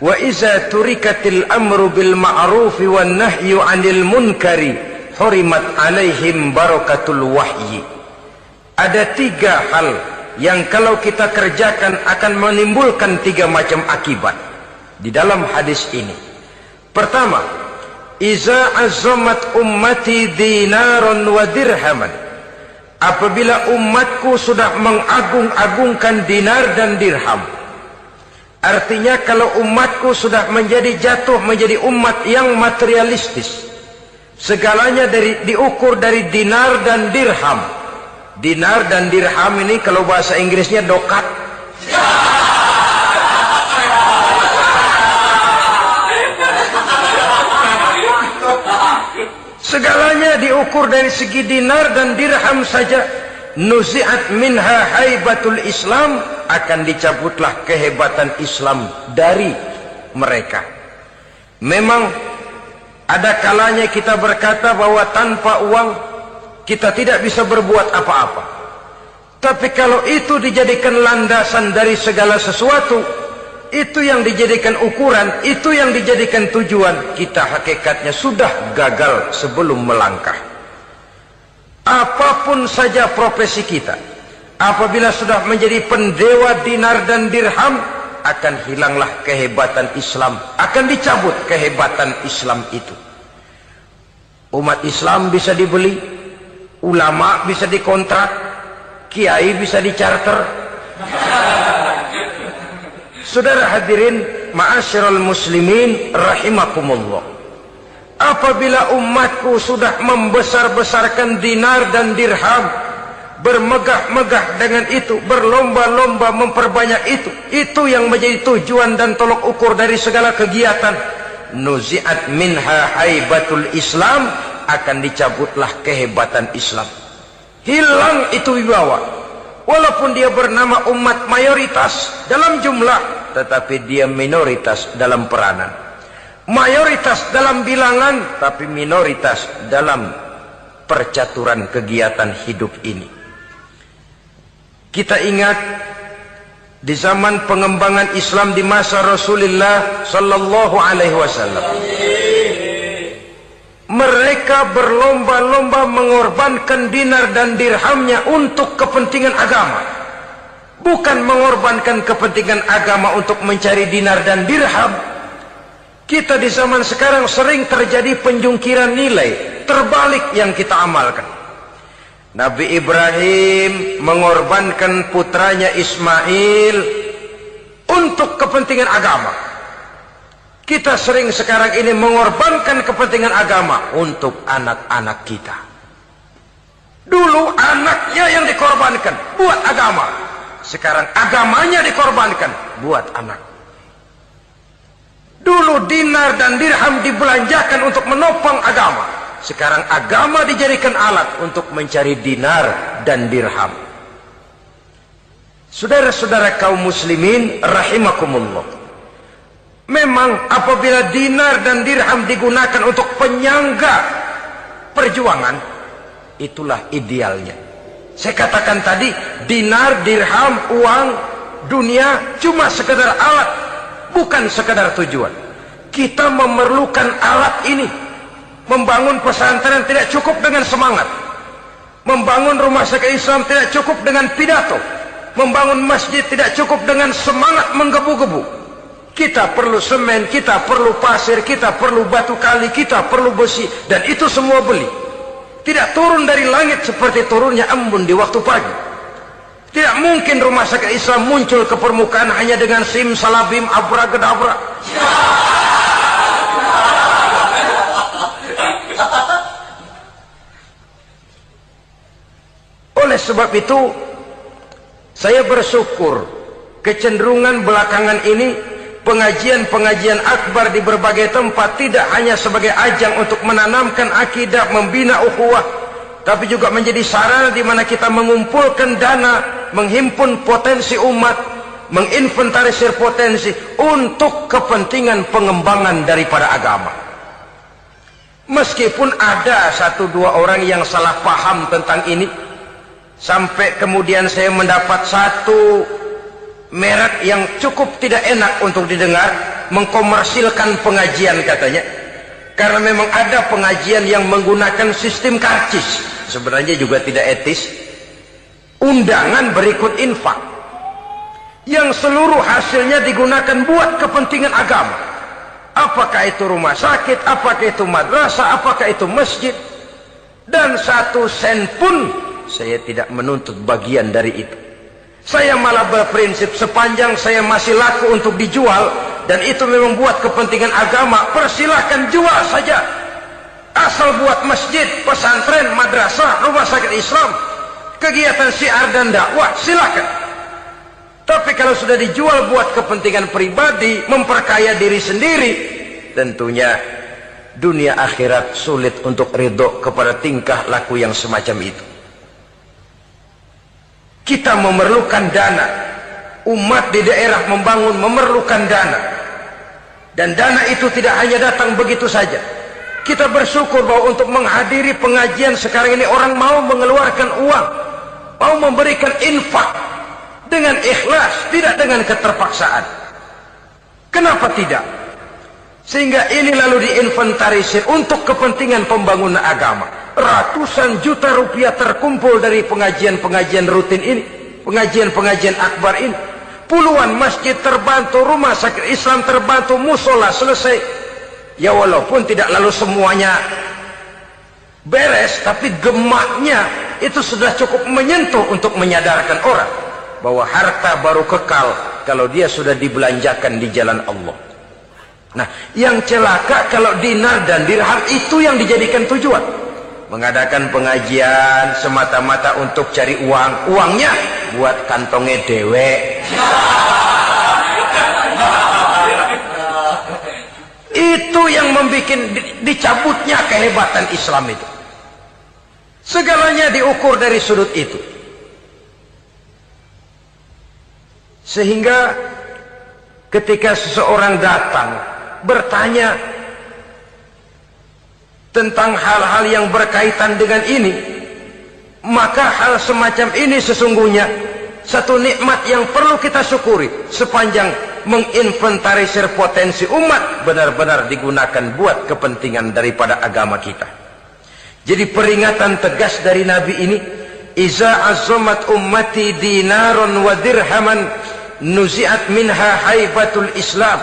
Wa iza turikatil amru bil ma'rufi wan nahyu 'anil munkari hurimat 'alaihim barakatul wahyi. Ada tiga hal yang kalau kita kerjakan akan menimbulkan tiga macam akibat di dalam hadis ini. Pertama, iza azzamat ummati dinaran wa dirhaman. Apabila umatku sudah mengagung-agungkan dinar dan dirham. Artinya kalau umatku sudah jatuh menjadi umat yang materialistis, segalanya diukur dari dinar dan dirham. Dinar dan dirham ini kalau bahasa Inggrisnya dokat. Segalanya diukur dari segi dinar dan dirham saja. Nuzi'at minha haibatul Islam, akan dicabutlah kehebatan Islam dari mereka. Memang ada kalanya kita berkata bahwa tanpa uang kita tidak bisa berbuat apa-apa. Tapi kalau itu dijadikan landasan dari segala sesuatu, itu yang dijadikan ukuran, itu yang dijadikan tujuan, kita hakikatnya sudah gagal sebelum melangkah. Apapun saja profesi kita, apabila sudah menjadi pendewa dinar dan dirham, akan hilanglah kehebatan Islam, akan dicabut kehebatan Islam itu. Umat Islam bisa dibeli, ulama bisa dikontrak, kiai bisa dicarter. Saudara hadirin ma'asyiral muslimin rahimakumullah. Apabila umatku sudah membesar-besarkan dinar dan dirham, bermegah-megah dengan itu, berlomba-lomba memperbanyak itu yang menjadi tujuan dan tolok ukur dari segala kegiatan, nuzi'at minha haibatul Islam, akan dicabutlah kehebatan Islam. Hilang itu wibawa. Walaupun dia bernama umat mayoritas dalam jumlah, tetapi dia minoritas dalam peranan. Mayoritas dalam bilangan, tapi minoritas dalam percaturan kegiatan hidup ini. Kita ingat di zaman pengembangan Islam di masa Rasulullah sallallahu alaihi wasallam, mereka berlomba-lomba mengorbankan dinar dan dirhamnya untuk kepentingan agama. Bukan mengorbankan kepentingan agama untuk mencari dinar dan dirham. Kita di zaman sekarang sering terjadi penjungkiran nilai, terbalik yang kita amalkan. Nabi Ibrahim mengorbankan putranya Ismail untuk kepentingan agama. Kita sering sekarang ini mengorbankan kepentingan agama untuk anak-anak kita. Dulu anaknya yang dikorbankan buat agama. Sekarang agamanya dikorbankan buat anak. Dulu dinar dan dirham dibelanjakan untuk menopang agama. Sekarang agama dijadikan alat untuk mencari dinar dan dirham. Saudara-saudara kaum muslimin rahimakumullah. Memang apabila dinar dan dirham digunakan untuk penyangga perjuangan, itulah idealnya. Saya katakan tadi, dinar, dirham, uang, dunia cuma sekedar alat, bukan sekedar tujuan. Kita memerlukan alat ini. Membangun pesantren tidak cukup dengan semangat. Membangun rumah sakit Islam tidak cukup dengan pidato. Membangun masjid tidak cukup dengan semangat menggebu-gebu. Kita perlu semen, kita perlu pasir, kita perlu batu kali, kita perlu besi, dan itu semua beli. Tidak turun dari langit seperti turunnya embun di waktu pagi. Tidak mungkin rumah sakit Islam muncul ke permukaan hanya dengan simsalabim abracadabra. Oleh sebab itu, saya bersyukur kecenderungan belakangan ini pengajian-pengajian akbar di berbagai tempat tidak hanya sebagai ajang untuk menanamkan akidah, membina ukhuwah, tapi juga menjadi sarana di mana kita mengumpulkan dana, menghimpun potensi umat, menginventarisir potensi untuk kepentingan pengembangan daripada agama. Meskipun ada satu dua orang yang salah paham tentang ini, sampai kemudian saya mendapat satu merek yang cukup tidak enak untuk didengar, mengkomersilkan pengajian katanya. Karena memang ada pengajian yang menggunakan sistem karcis, sebenarnya juga tidak etis. Undangan berikut infak, yang seluruh hasilnya digunakan buat kepentingan agama. Apakah itu rumah sakit, apakah itu madrasah, apakah itu masjid. Dan 1 sen pun saya tidak menuntut bagian dari itu. Saya malah berprinsip sepanjang saya masih laku untuk dijual dan itu memang buat kepentingan agama, persilahkan jual saja. Asal buat masjid, pesantren, madrasah, rumah sakit Islam, kegiatan syiar dan dakwah, silakan. Tapi kalau sudah dijual buat kepentingan pribadi, memperkaya diri sendiri, tentunya dunia akhirat sulit untuk ridho kepada tingkah laku yang semacam itu. Kita memerlukan dana. Umat di daerah membangun memerlukan dana. Dan dana itu tidak hanya datang begitu saja. Kita bersyukur bahwa untuk menghadiri pengajian sekarang ini orang mau mengeluarkan uang, mau memberikan infak dengan ikhlas, tidak dengan keterpaksaan. Kenapa tidak? Sehingga ini lalu diinventarisir untuk kepentingan pembangunan agama. Ratusan juta rupiah terkumpul dari pengajian-pengajian rutin ini, pengajian-pengajian akbar ini. Puluhan masjid terbantu, rumah sakit Islam terbantu, musola selesai. Ya walaupun tidak lalu semuanya beres, tapi gemaknya itu sudah cukup menyentuh untuk menyadarkan orang bahwa harta baru kekal kalau dia sudah dibelanjakan di jalan Allah. Nah, yang celaka kalau dinar dan dirham itu yang dijadikan tujuan. Mengadakan pengajian semata-mata untuk cari uang, uangnya buat kantongnya dewe. Itu yang membuat dicabutnya kehebatan Islam itu. Segalanya diukur dari sudut itu. Sehingga ketika seseorang datang bertanya tentang hal-hal yang berkaitan dengan ini, maka hal semacam ini sesungguhnya satu nikmat yang perlu kita syukuri sepanjang menginventarisir potensi umat benar-benar digunakan buat kepentingan daripada agama kita. Jadi peringatan tegas dari Nabi ini, iza azumat ummati dinaron wa dirhaman nuzi'at minha haibatul Islam.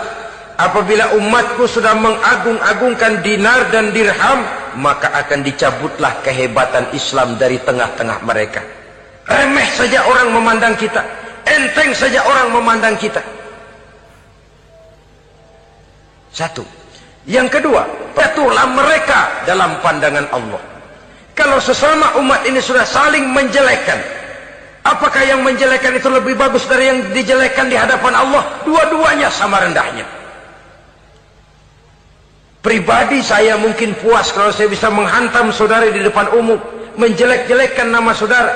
Apabila umatku sudah mengagung-agungkan dinar dan dirham, maka akan dicabutlah kehebatan Islam dari tengah-tengah mereka. Remeh saja orang memandang kita, enteng saja orang memandang kita. Satu. Yang kedua, patuhlah mereka dalam pandangan Allah. Kalau sesama umat ini sudah saling menjelekkan, apakah yang menjelekkan itu lebih bagus dari yang dijelekkan di hadapan Allah? Dua-duanya sama rendahnya. Pribadi saya mungkin puas kalau saya bisa menghantam saudara di depan umum, menjelek-jelekkan nama saudara.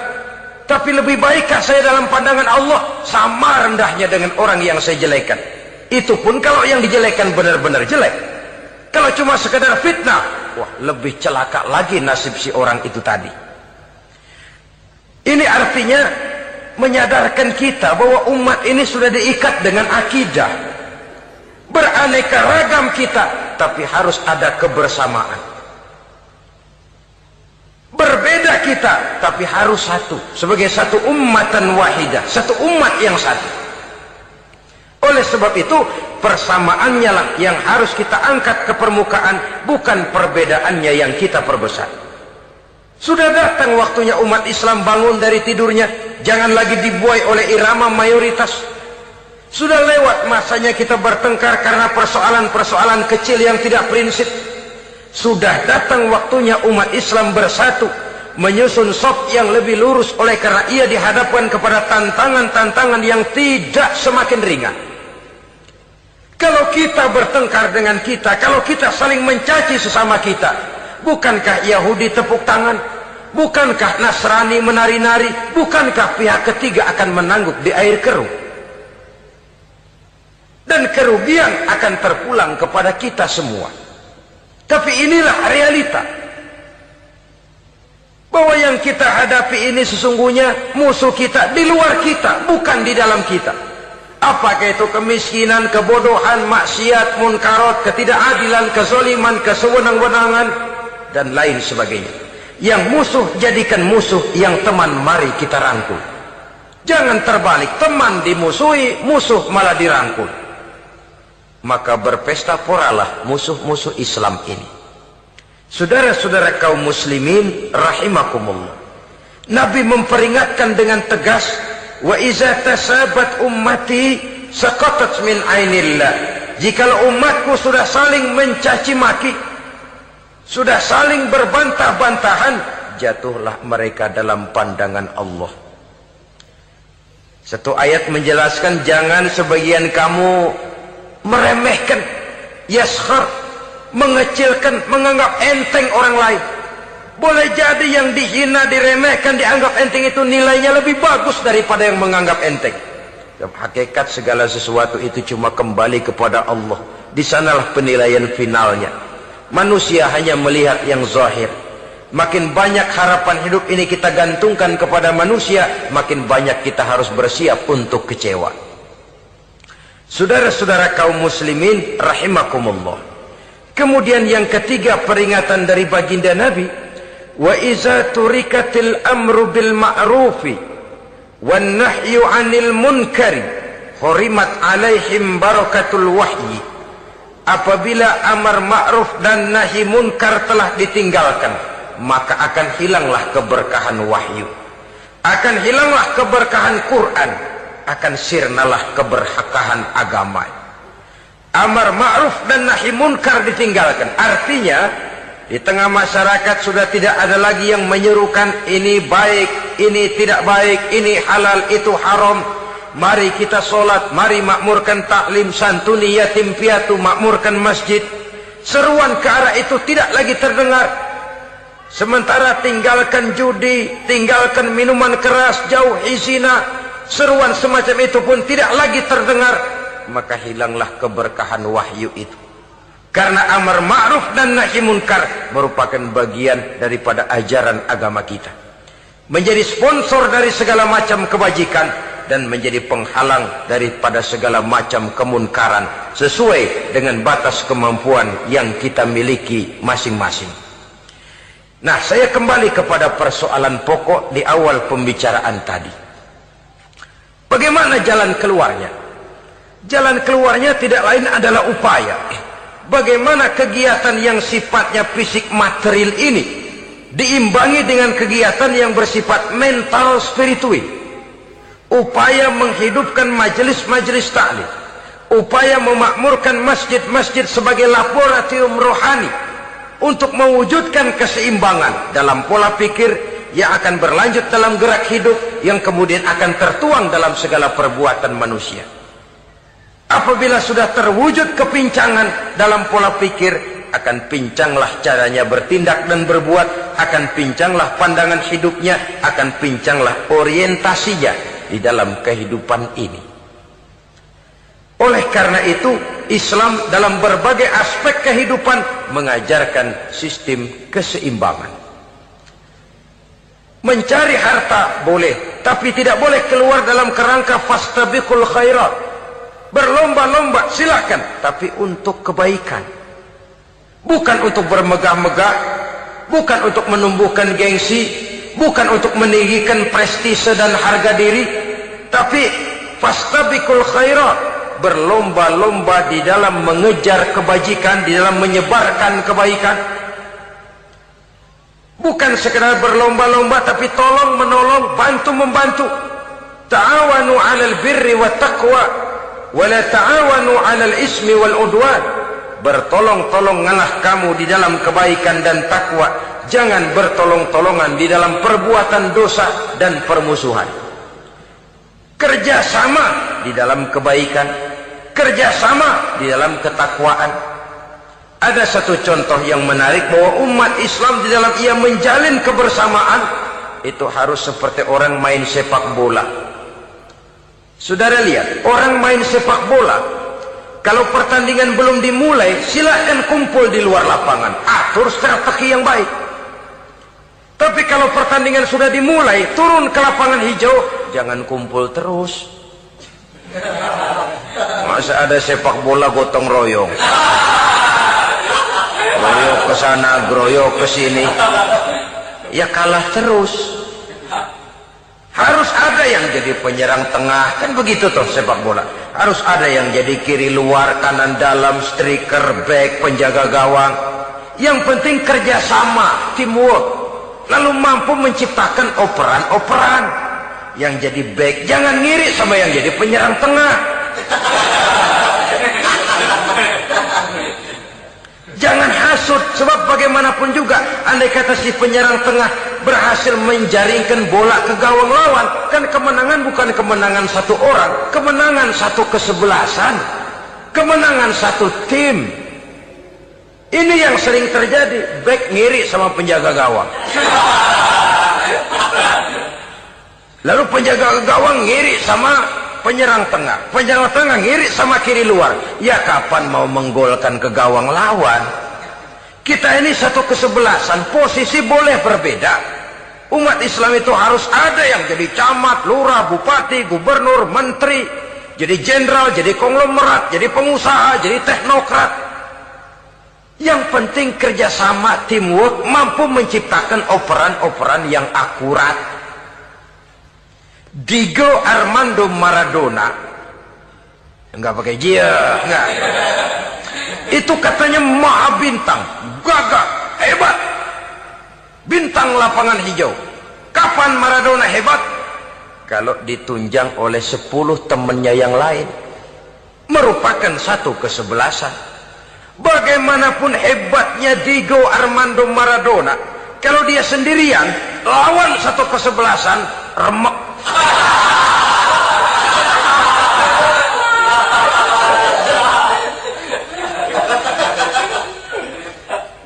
Tapi lebih baikkah saya dalam pandangan Allah sama rendahnya dengan orang yang saya jelekkan? Itu pun kalau yang dijelekan benar-benar jelek. Kalau cuma sekedar fitnah, wah lebih celaka lagi nasib si orang itu tadi. Ini artinya menyadarkan kita bahwa umat ini sudah diikat dengan akidah. Beraneka ragam kita, tapi harus ada kebersamaan. Berbeda kita, tapi harus satu. Sebagai satu ummatan wahidah, satu umat yang satu. Oleh sebab itu, persamaannya lah yang harus kita angkat ke permukaan, bukan perbedaannya yang kita perbesar. Sudah datang waktunya umat Islam bangun dari tidurnya, jangan lagi dibuai oleh irama mayoritas. Sudah lewat masanya kita bertengkar karena persoalan-persoalan kecil yang tidak prinsip. Sudah datang waktunya umat Islam bersatu, menyusun saf yang lebih lurus oleh karena ia dihadapkan kepada tantangan-tantangan yang tidak semakin ringan. Kalau kita bertengkar dengan kita, kalau kita saling mencaci sesama kita, bukankah Yahudi tepuk tangan? Bukankah Nasrani menari-nari? Bukankah pihak ketiga akan menangguk di air keruh? Dan kerugian akan terpulang kepada kita semua. Tapi inilah realita. Bahwa yang kita hadapi ini sesungguhnya musuh kita di luar kita, bukan di dalam kita. Apakah itu kemiskinan, kebodohan, maksiat, munkarat, ketidakadilan, kezaliman, kesewenang-wenangan, dan lain sebagainya. Yang musuh jadikan musuh, yang teman mari kita rangkul. Jangan terbalik, teman dimusuhi, musuh malah dirangkul. Maka berpesta poralah musuh-musuh Islam ini. Saudara-saudara kaum muslimin rahimakumullah, Nabi memperingatkan dengan tegas, wa iza tasabat ummati saqatat min ainillah. Jikalau umatku sudah saling mencaci maki, sudah saling berbantah-bantahan, jatuhlah mereka dalam pandangan Allah. Satu ayat menjelaskan jangan sebagian kamu meremehkan, yaskhar, mengecilkan, menganggap enteng orang lain. Boleh jadi yang dihina, diremehkan, dianggap enteng itu nilainya lebih bagus daripada yang menganggap enteng. Hakikat segala sesuatu itu cuma kembali kepada Allah. Di sanalah penilaian finalnya. Manusia hanya melihat yang zahir. Makin banyak harapan hidup ini kita gantungkan kepada manusia, makin banyak kita harus bersiap untuk kecewa. Saudara-saudara kaum muslimin rahimakumullah. Kemudian yang ketiga peringatan dari baginda Nabi, wa iza turikatil amru bil ma'rufi wan nahyu 'anil munkari hurimat 'alaihim barakatul wahyi. Apabila amar ma'ruf dan nahi munkar telah ditinggalkan, maka akan hilanglah keberkahan wahyu, akan hilanglah keberkahan Quran, akan sirnalah keberkahan agama. Amar ma'ruf dan nahi munkar ditinggalkan. Artinya di tengah masyarakat sudah tidak ada lagi yang menyerukan ini baik, ini tidak baik, ini halal, itu haram. Mari kita sholat, mari makmurkan taklim, santuni yatim piatu, makmurkan masjid. Seruan ke arah itu tidak lagi terdengar. Sementara tinggalkan judi, tinggalkan minuman keras, jauhi zina, seruan semacam itu pun tidak lagi terdengar. Maka hilanglah keberkahan wahyu itu. Karena amar ma'ruf dan nahi munkar merupakan bagian daripada ajaran agama kita. Menjadi sponsor dari segala macam kebajikan dan menjadi penghalang daripada segala macam kemunkaran sesuai dengan batas kemampuan yang kita miliki masing-masing. Nah, saya kembali kepada persoalan pokok di awal pembicaraan tadi. Bagaimana jalan keluarnya? Jalan keluarnya tidak lain adalah upaya. Bagaimana kegiatan yang sifatnya fisik material ini diimbangi dengan kegiatan yang bersifat mental spiritual. Upaya menghidupkan majelis-majelis taklim, upaya memakmurkan masjid-masjid sebagai laboratorium rohani untuk mewujudkan keseimbangan dalam pola pikir yang akan berlanjut dalam gerak hidup yang kemudian akan tertuang dalam segala perbuatan manusia. Apabila sudah terwujud kepincangan dalam pola pikir, akan pincanglah caranya bertindak dan berbuat, akan pincanglah pandangan hidupnya, akan pincanglah orientasinya di dalam kehidupan ini. Oleh karena itu, Islam dalam berbagai aspek kehidupan mengajarkan sistem keseimbangan. Mencari harta boleh, tapi tidak boleh keluar dalam kerangka fastabiqul khairat. Berlomba-lomba silakan, tapi untuk kebaikan. Bukan untuk bermegah-megah, bukan untuk menumbuhkan gengsi, bukan untuk meninggikan prestise dan harga diri, tapi fastabiqul khairat, berlomba-lomba di dalam mengejar kebajikan, di dalam menyebarkan kebaikan. Bukan sekedar berlomba-lomba, tapi tolong menolong, bantu membantu. Ta'awanu 'alal birri wat taqwa wa la ta'awanu 'alal ismi wal udwan. Bertolong-tolonganlah kamu di dalam kebaikan dan takwa, jangan bertolong-tolongan di dalam perbuatan dosa dan permusuhan. Kerjasama di dalam kebaikan, kerjasama di dalam ketakwaan. Ada satu contoh yang menarik bahwa umat Islam di dalam ia menjalin kebersamaan itu harus seperti orang main sepak bola. Saudara lihat, orang main sepak bola, kalau pertandingan belum dimulai, silakan kumpul di luar lapangan, atur strategi yang baik. Tapi kalau pertandingan sudah dimulai, turun ke lapangan hijau, jangan kumpul terus. Masa ada sepak bola gotong royong, groyok ke sana, groyok ke sini, ya kalah terus. Harus ada yang jadi penyerang tengah, kan begitu toh sepak bola. Harus ada yang jadi kiri luar, kanan dalam, striker, back, penjaga gawang. Yang penting kerjasama, teamwork. Lalu mampu menciptakan operan-operan. Yang jadi back, jangan ngiri sama yang jadi penyerang tengah. Jangan hasut, sebab bagaimanapun juga andai kata si penyerang tengah berhasil menjaringkan bola ke gawang lawan, kan kemenangan bukan kemenangan satu orang, kemenangan satu kesebelasan, kemenangan satu tim. Ini yang sering terjadi, back ngiri sama penjaga gawang, lalu penjaga gawang ngiri sama penyerang tengah, penyerang tengah ngiri sama kiri luar. Ya kapan mau menggolkan ke gawang lawan? Kita ini satu kesebelasan, posisi boleh berbeda. Umat Islam itu harus ada yang jadi camat, lurah, bupati, gubernur, menteri, jadi jenderal, jadi konglomerat, jadi pengusaha, jadi teknokrat. Yang penting kerjasama, teamwork, mampu menciptakan operan-operan yang akurat. Diego Armando Maradona, enggak pakai dia, enggak. Itu katanya maha bintang, gagah, hebat, bintang lapangan hijau. Kapan Maradona hebat? Kalau ditunjang oleh 10 temannya yang lain, merupakan satu kesebelasan. Bagaimanapun hebatnya Diego Armando Maradona, kalau dia sendirian lawan satu kesebelasan, remek.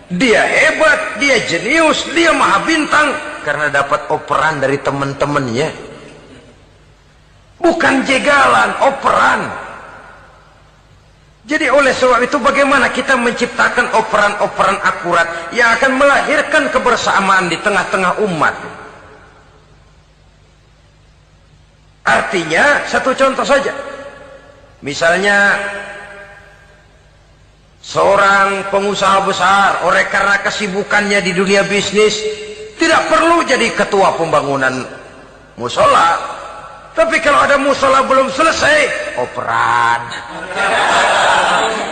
Dia hebat, dia jenius, dia maha bintang karena dapat operan dari teman-temannya. Bukan jegalan, operan. Jadi oleh sebab itu bagaimana kita menciptakan operan-operan akurat yang akan melahirkan kebersamaan di tengah-tengah umat. Artinya, satu contoh saja. Misalnya, seorang pengusaha besar, oleh karena kesibukannya di dunia bisnis, tidak perlu jadi ketua pembangunan musola. Tapi kalau ada musola belum selesai, operan.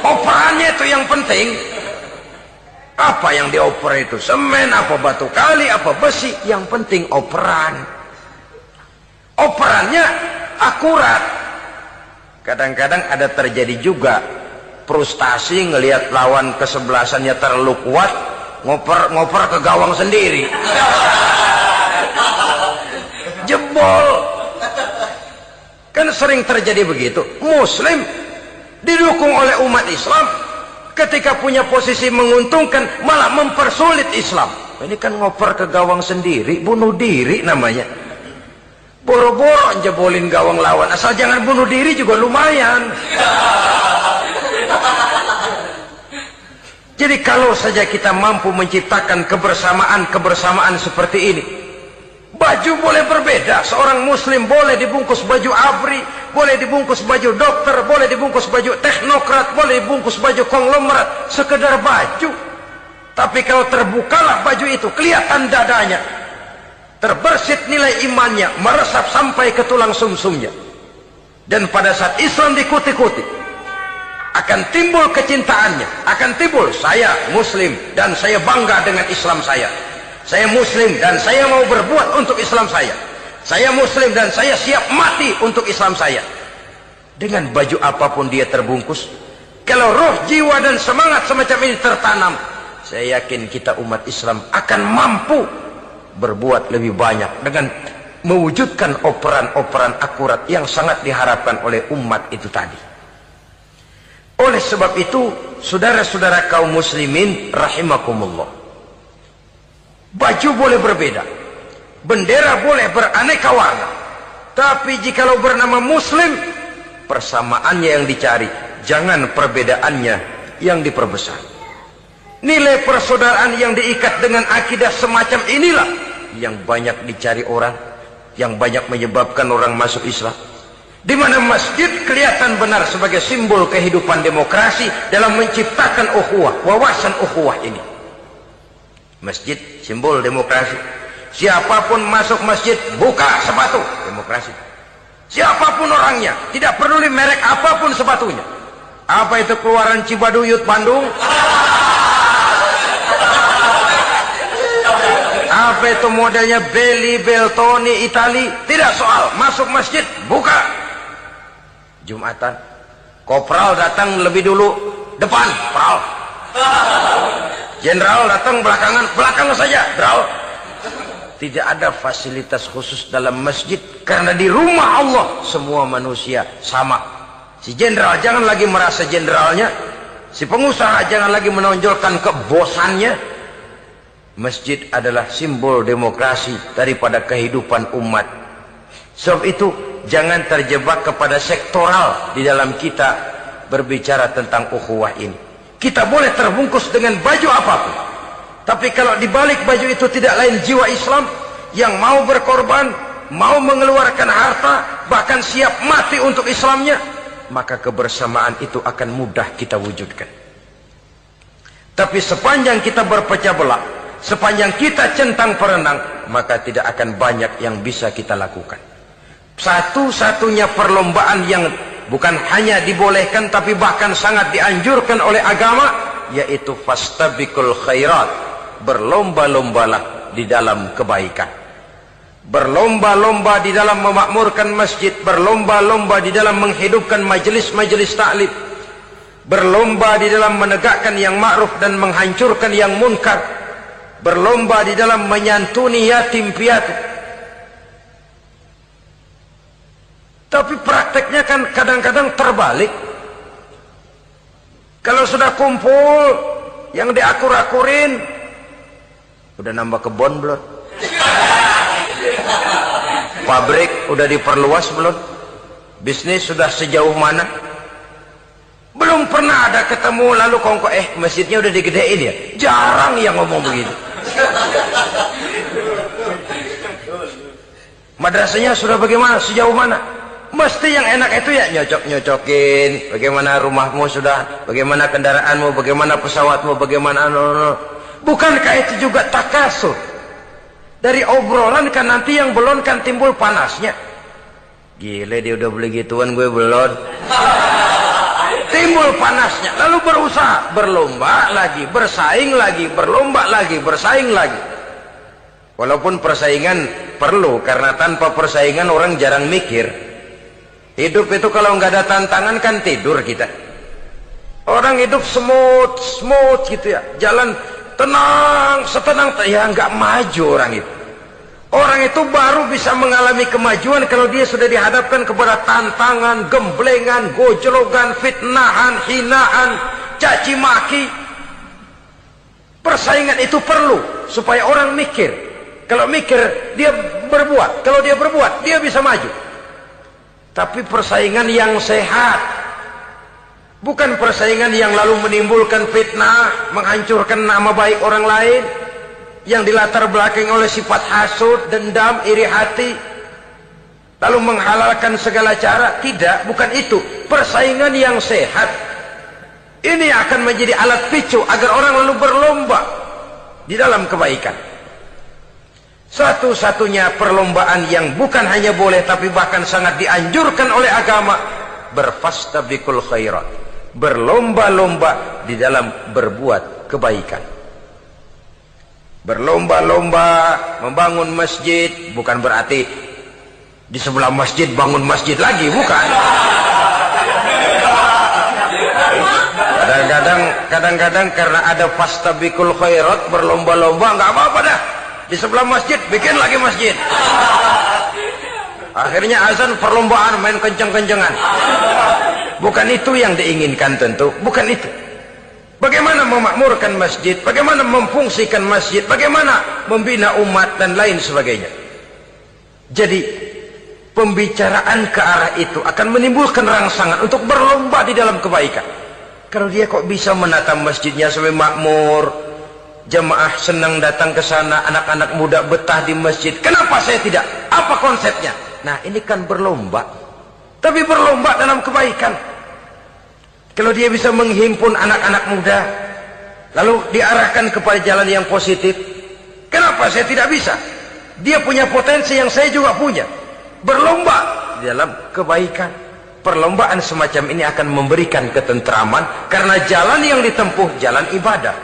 Operannya itu yang penting. Apa yang dioper itu? Semen, apa batu kali, apa besi? Yang penting operan. Operannya akurat. Kadang-kadang ada terjadi juga frustasi ngelihat lawan kesebelasannya terlalu kuat, ngoper ke gawang sendiri. Jebol. Kan sering terjadi begitu. Muslim didukung oleh umat Islam, ketika punya posisi menguntungkan malah mempersulit Islam. Ini kan ngoper ke gawang sendiri, bunuh diri namanya. Boro-boro jebolin gawang lawan, asal jangan bunuh diri juga lumayan. Jadi kalau saja kita mampu menciptakan kebersamaan seperti ini. Baju boleh berbeda. Seorang muslim boleh dibungkus baju abri, boleh dibungkus baju dokter, boleh dibungkus baju teknokrat, boleh dibungkus baju konglomerat. Sekedar baju. Tapi kalau terbukalah baju itu, kelihatan dadanya, terbersit nilai imannya, meresap sampai ke tulang sumsumnya. Dan pada saat Islam dikuti-kuti, akan timbul kecintaannya, akan timbul, saya muslim dan saya bangga dengan Islam saya. Saya muslim dan saya mau berbuat untuk Islam saya. Saya muslim dan saya siap mati untuk Islam saya. Dengan baju apapun dia terbungkus, kalau roh, jiwa dan semangat semacam ini tertanam, saya yakin kita umat Islam akan mampu berbuat lebih banyak dengan mewujudkan operan-operan akurat yang sangat diharapkan oleh umat itu tadi. Oleh sebab itu, saudara-saudara kaum muslimin rahimakumullah, baju boleh berbeda, bendera boleh beraneka warna, tapi jikalau bernama muslim, persamaannya yang dicari, jangan perbedaannya yang diperbesar. Nilai persaudaraan yang diikat dengan akidah semacam inilah yang banyak dicari orang, yang banyak menyebabkan orang masuk Islam. Di mana masjid kelihatan benar sebagai simbol kehidupan demokrasi dalam menciptakan ukhuwah, wawasan ukhuwah ini. Masjid simbol demokrasi. Siapapun masuk masjid buka sepatu, demokrasi. Siapapun orangnya, tidak peduli merek apapun sepatunya. Apa itu keluaran Cibaduyut Bandung? Apa itu modelnya Belli Beltoni Itali? Tidak soal, masuk masjid buka. Jumatan, kopral datang lebih dulu depan, pral. Jenderal datang belakang saja, Jenderal. Tidak ada fasilitas khusus dalam masjid, karena di rumah Allah semua manusia sama. Si jenderal jangan lagi merasa jenderalnya, si pengusaha jangan lagi menonjolkan kebosannya. Masjid adalah simbol demokrasi daripada kehidupan umat. Sebab itu jangan terjebak kepada sektoral di dalam kita berbicara tentang ukhuwah ini. Kita boleh terbungkus dengan baju apapun, tapi kalau di balik baju itu tidak lain jiwa Islam yang mau berkorban, mau mengeluarkan harta, bahkan siap mati untuk Islamnya, maka kebersamaan itu akan mudah kita wujudkan. Tapi sepanjang kita berpecah belah, sepanjang kita centang perenang, maka tidak akan banyak yang bisa kita lakukan. Satu-satunya perlombaan yang bukan hanya dibolehkan tapi bahkan sangat dianjurkan oleh agama, yaitu fastabiqul khairat, berlomba-lombalah di dalam kebaikan, berlomba-lomba di dalam memakmurkan masjid, berlomba-lomba di dalam menghidupkan majelis-majelis taklim, berlomba di dalam menegakkan yang ma'ruf dan menghancurkan yang munkar, berlomba di dalam menyantuni yatim piatu. Tapi prakteknya kan kadang-kadang terbalik. Kalau sudah kumpul, yang diakur-akurin, udah nambah kebon belum? Pabrik udah diperluas belum? Bisnis sudah sejauh mana? Belum pernah ada ketemu lalu kongko, masjidnya udah digedein ya? Jarang yang ngomong begitu. Madrasahnya sudah bagaimana? Sejauh mana? Mesti yang enak itu ya nyocok-nyocokin. Bagaimana rumahmu sudah? Bagaimana kendaraanmu? Bagaimana pesawatmu? Bagaimana... Bukankah itu juga takasur? Dari obrolan kan nanti yang belum kan timbul panasnya. Gile dia udah beli gituan, gue belum. Timbul panasnya. Lalu berusaha. Berlomba lagi. Bersaing lagi. Berlomba lagi. Bersaing lagi. Walaupun persaingan perlu. Karena tanpa persaingan orang jarang mikir. Hidup itu kalau nggak ada tantangan kan tidur kita. Orang hidup smooth gitu ya. Jalan tenang, setenang, ya nggak maju orang itu. Orang itu baru bisa mengalami kemajuan kalau dia sudah dihadapkan kepada tantangan, gemblengan, gojlogan, fitnahan, hinaan, caci maki. Persaingan itu perlu supaya orang mikir. Kalau mikir dia berbuat, kalau dia berbuat dia bisa maju. Tapi persaingan yang sehat, bukan persaingan yang lalu menimbulkan fitnah, menghancurkan nama baik orang lain, yang dilatar belakangi oleh sifat hasud, dendam, iri hati, lalu menghalalkan segala cara. Tidak, bukan itu. Persaingan yang sehat ini akan menjadi alat picu agar orang lalu berlomba di dalam kebaikan. Satu-satunya perlombaan yang bukan hanya boleh tapi bahkan sangat dianjurkan oleh agama, berfastabiqul khairat, berlomba-lomba di dalam berbuat kebaikan. Berlomba-lomba membangun masjid, bukan berarti di sebelah masjid bangun masjid lagi, bukan. Kadang-kadang karena ada fastabiqul khairat, berlomba-lomba, nggak apa-apa dah. Di sebelah masjid bikin lagi masjid. Akhirnya azan perlombaan main kenceng-kencengan. Bukan itu yang diinginkan tentu, bukan itu. Bagaimana memakmurkan masjid, bagaimana memfungsikan masjid, bagaimana membina umat dan lain sebagainya. Jadi pembicaraan ke arah itu akan menimbulkan rangsangan untuk berlomba di dalam kebaikan. Kalau dia kok bisa menata masjidnya sampai makmur, jamaah senang datang ke sana, anak-anak muda betah di masjid, kenapa saya tidak? Apa konsepnya? Nah, ini kan berlomba, tapi berlomba dalam kebaikan. Kalau dia bisa menghimpun anak-anak muda lalu diarahkan kepada jalan yang positif, kenapa saya tidak bisa? Dia punya potensi yang saya juga punya. Berlomba di dalam kebaikan. Perlombaan semacam ini akan memberikan ketentraman karena jalan yang ditempuh jalan ibadah.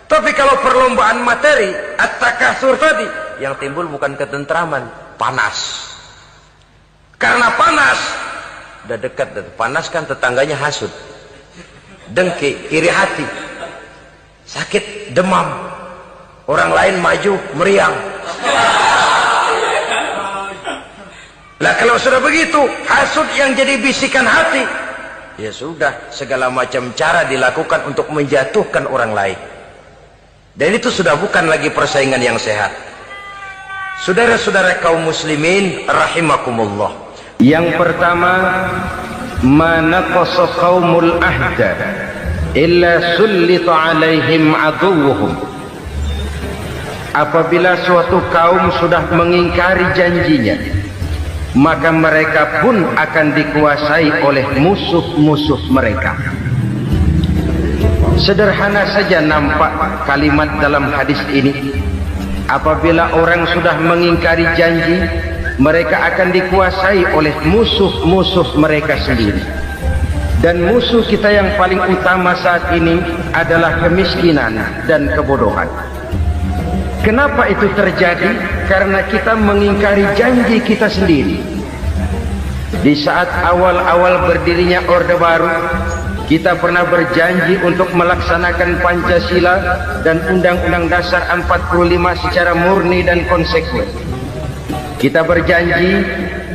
Tapi kalau perlombaan materi, at-takasur tadi, yang timbul bukan ketentraman, panas. Karena panas, udah dekat, panas kan tetangganya hasud, dengki, iri hati, sakit, demam, orang lain maju, meriang. Lah kalau sudah begitu, hasud yang jadi bisikan hati, ya sudah, segala macam cara dilakukan untuk menjatuhkan orang lain. Dan itu sudah bukan lagi persaingan yang sehat. Saudara-saudara kaum muslimin rahimakumullah. Yang pertama, manaqasa qaumul ahda illa sullita alaihim aduwwuhum. Apabila suatu kaum sudah mengingkari janjinya, maka mereka pun akan dikuasai oleh musuh-musuh mereka. Sederhana saja nampak kalimat dalam hadis ini. Apabila orang sudah mengingkari janji, mereka akan dikuasai oleh musuh-musuh mereka sendiri. Dan musuh kita yang paling utama saat ini adalah kemiskinan dan kebodohan. Kenapa itu terjadi? Karena kita mengingkari janji kita sendiri. Di saat awal-awal berdirinya Orde Baru, kita pernah berjanji untuk melaksanakan Pancasila dan Undang-Undang Dasar 45 secara murni dan konsekuen. Kita berjanji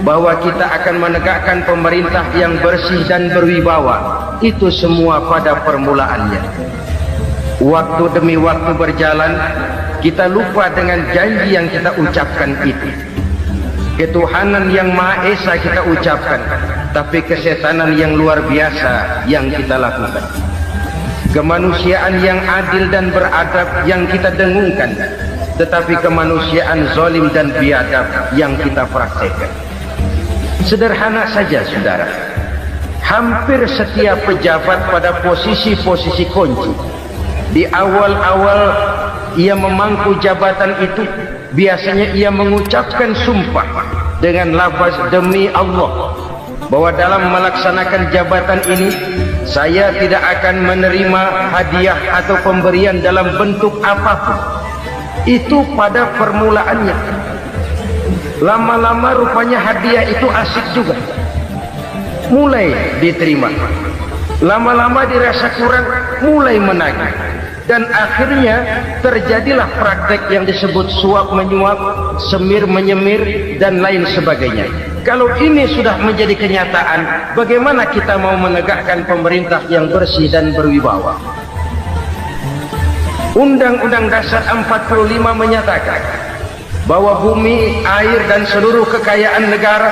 bahwa kita akan menegakkan pemerintah yang bersih dan berwibawa. Itu semua pada permulaannya. Waktu demi waktu berjalan, kita lupa dengan janji yang kita ucapkan itu. Ketuhanan yang Maha Esa kita ucapkan, tapi kesetanan yang luar biasa yang kita lakukan. Kemanusiaan yang adil dan beradab yang kita dengungkan, tetapi kemanusiaan zalim dan biadab yang kita praktekkan. Sederhana saja saudara, hampir setiap pejabat pada posisi-posisi kunci, di awal-awal ia memangku jabatan itu, biasanya ia mengucapkan sumpah dengan lafaz demi Allah, bahwa dalam melaksanakan jabatan ini saya tidak akan menerima hadiah atau pemberian dalam bentuk apapun. Itu pada permulaannya. Lama-lama rupanya hadiah itu asik juga, mulai diterima. Lama-lama dirasa kurang, mulai menagih. Dan akhirnya terjadilah praktek yang disebut suap menyuap, semir menyemir, dan lain sebagainya. Kalau ini sudah menjadi kenyataan, bagaimana kita mau menegakkan pemerintah yang bersih dan berwibawa? Undang-Undang Dasar 45 menyatakan bahwa bumi, air, dan seluruh kekayaan negara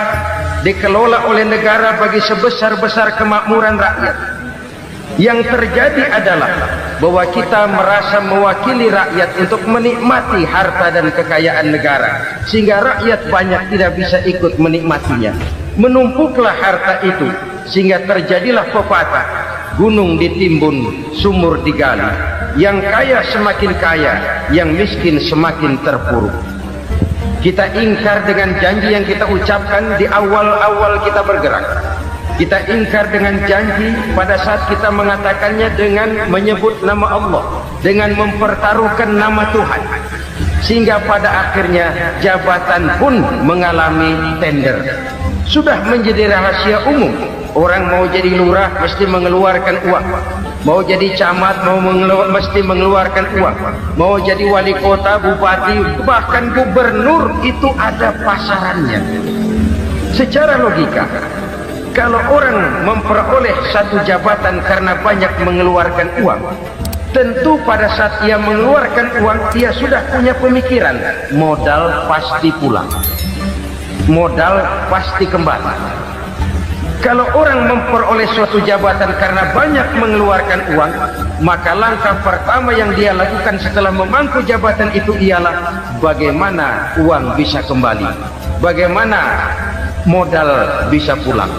dikelola oleh negara bagi sebesar-besar kemakmuran rakyat. Yang terjadi adalah bahwa kita merasa mewakili rakyat untuk menikmati harta dan kekayaan negara, sehingga rakyat banyak tidak bisa ikut menikmatinya. Menumpuklah harta itu sehingga terjadilah pepatah, gunung ditimbun, sumur digali. Yang kaya semakin kaya, yang miskin semakin terpuruk. Kita ingkar dengan janji yang kita ucapkan di awal-awal kita bergerak. Kita ingkar dengan janji pada saat kita mengatakannya dengan menyebut nama Allah, dengan mempertaruhkan nama Tuhan. Sehingga pada akhirnya jabatan pun mengalami tender. Sudah menjadi rahasia umum. Orang mau jadi lurah mesti mengeluarkan uang, mau jadi camat mesti mengeluarkan uang, mau jadi wali kota, bupati, bahkan gubernur itu ada pasarannya. Secara logika, kalau orang memperoleh satu jabatan karena banyak mengeluarkan uang, tentu pada saat ia mengeluarkan uang, ia sudah punya pemikiran, modal pasti pulang, modal pasti kembali. Kalau orang memperoleh suatu jabatan karena banyak mengeluarkan uang, maka langkah pertama yang dia lakukan setelah memangku jabatan itu ialah bagaimana uang bisa kembali, bagaimana modal bisa pulang.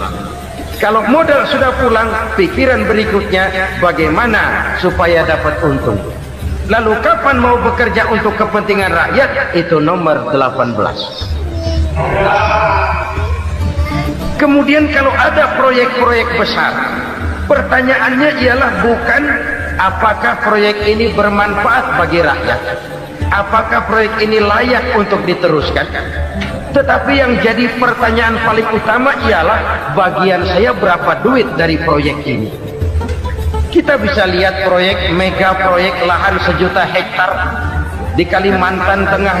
Kalau modal sudah pulang, pikiran berikutnya bagaimana supaya dapat untung. Lalu kapan mau bekerja untuk kepentingan rakyat? Itu nomor 18. Kemudian kalau ada proyek-proyek besar, pertanyaannya ialah bukan apakah proyek ini bermanfaat bagi rakyat, apakah proyek ini layak untuk diteruskan, tetapi yang jadi pertanyaan paling utama ialah bagian saya berapa duit dari proyek ini. Kita bisa lihat proyek mega proyek lahan 1 juta hektar di Kalimantan Tengah,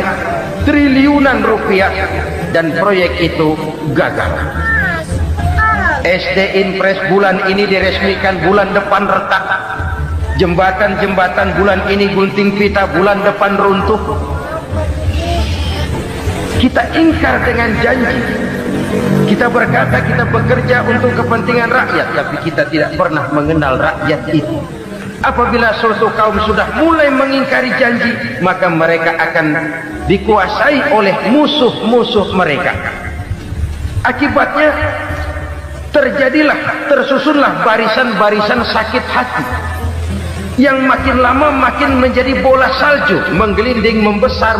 triliunan rupiah, dan proyek itu gagal. SD Impres bulan ini diresmikan, bulan depan retak. Jembatan-jembatan bulan ini gunting pita, bulan depan runtuh. Kita ingkar dengan janji. Kita berkata kita bekerja untuk kepentingan rakyat, tapi kita tidak pernah mengenal rakyat itu. Apabila suatu kaum sudah mulai mengingkari janji, maka mereka akan dikuasai oleh musuh-musuh mereka. Akibatnya tersusunlah barisan-barisan sakit hati yang makin lama makin menjadi bola salju, menggelinding membesar,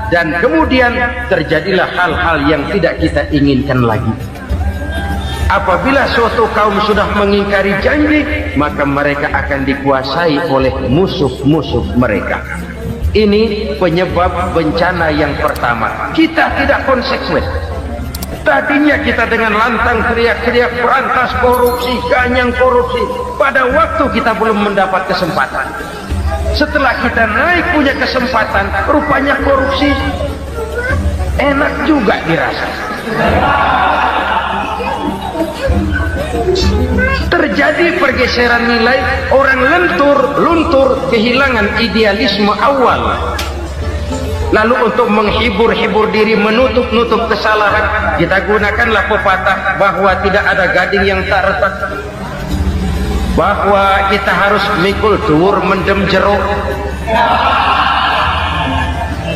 dan kemudian terjadilah hal-hal yang tidak kita inginkan lagi. Apabila suatu kaum sudah mengingkari janji, maka mereka akan dikuasai oleh musuh-musuh mereka. Ini penyebab bencana yang pertama. Kita tidak konsekuen. Tadinya kita dengan lantang teriak-teriak berantas korupsi, ganyang korupsi. Pada waktu kita belum mendapat kesempatan. Setelah kita naik punya kesempatan, rupanya korupsi enak juga dirasa. Terjadi pergeseran nilai, orang luntur, kehilangan idealisme awal. Lalu untuk menghibur diri, menutup kesalahan, kita gunakanlah pepatah bahwa tidak ada gading yang tak retak, bahwa kita harus mikul dur mendem jeruk.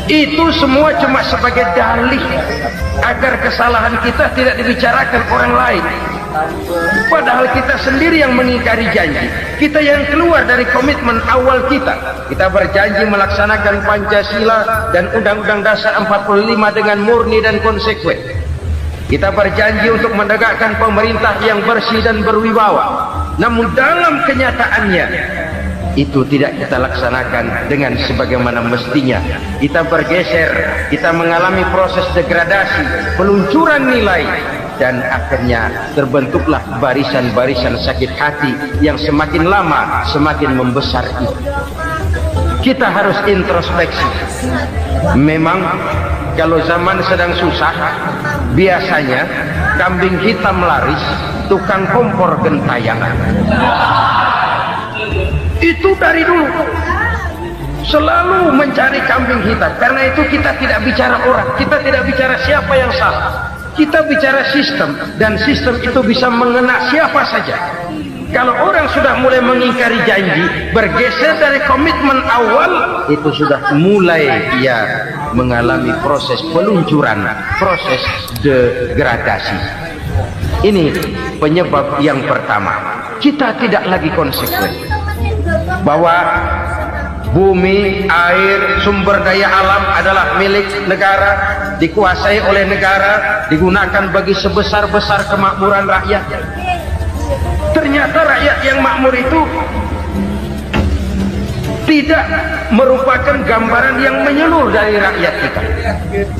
Itu semua cuma sebagai dalih agar kesalahan kita tidak dibicarakan orang lain. Padahal kita sendiri yang mengingkari janji. Kita yang keluar dari komitmen awal kita. Kita berjanji melaksanakan Pancasila dan Undang-Undang Dasar 45 dengan murni dan konsekuen. Kita berjanji untuk menegakkan pemerintah yang bersih dan berwibawa. Namun dalam kenyataannya itu tidak kita laksanakan dengan sebagaimana mestinya. Kita bergeser, kita mengalami proses degradasi, peluncuran nilai, dan akhirnya terbentuklah barisan-barisan sakit hati yang semakin lama semakin membesar itu. Kita harus introspeksi. Memang kalau zaman sedang susah, biasanya kambing hitam laris, tukang kompor gentayangan. Itu dari dulu selalu mencari kambing hitam. Karena itu kita tidak bicara orang, kita tidak bicara siapa yang salah, kita bicara sistem, dan sistem itu bisa mengena siapa saja. Kalau orang sudah mulai mengingkari janji, bergeser dari komitmen awal, itu sudah mulai dia mengalami proses peluncuran, proses degradasi. Ini penyebab yang pertama. Kita tidak lagi konsekuen bahwa bumi, air, sumber daya alam adalah milik negara, dikuasai oleh negara, digunakan bagi sebesar-besar kemakmuran rakyat. Ternyata rakyat yang makmur itu tidak merupakan gambaran yang menyeluruh dari rakyat kita.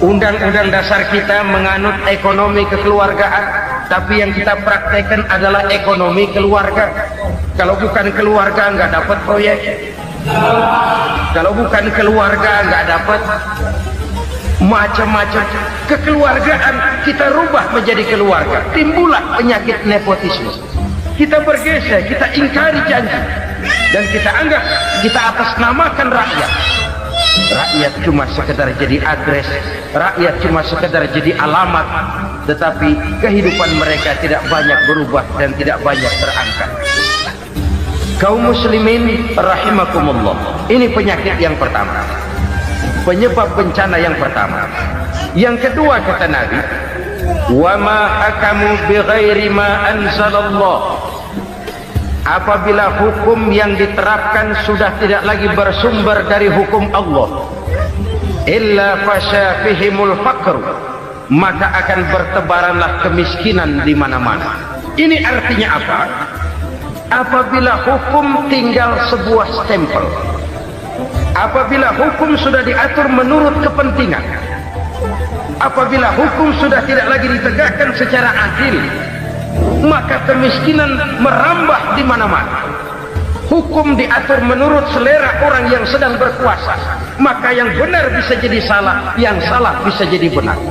Undang-undang dasar kita menganut ekonomi kekeluargaan, tapi yang kita praktekkan adalah ekonomi keluarga. Kalau bukan keluarga nggak dapat proyek, kalau bukan keluarga nggak dapat macam-macam. Kekeluargaan kita rubah menjadi keluarga, timbullah penyakit nepotisme. Kita bergeser, kita ingkari janji, dan kita anggap kita atasnamakan rakyat. Rakyat cuma sekedar jadi adres, rakyat cuma sekedar jadi alamat, tetapi kehidupan mereka tidak banyak berubah dan tidak banyak terangkat. Kaum muslimin rahimakumullah, ini penyakit yang pertama, penyebab bencana yang pertama. Yang kedua kata Nabi, wa ma hakamu bighairi ma anzalallah. Apabila hukum yang diterapkan sudah tidak lagi bersumber dari hukum Allah, illa fasya fihimul faqr, maka akan bertebaranlah kemiskinan di mana-mana. Ini artinya apa? Apabila hukum tinggal sebuah stempel, apabila hukum sudah diatur menurut kepentingan, apabila hukum sudah tidak lagi ditegakkan secara adil, maka kemiskinan merambah di mana-mana. Hukum diatur menurut selera orang yang sedang berkuasa, maka yang benar bisa jadi salah, yang salah bisa jadi benar.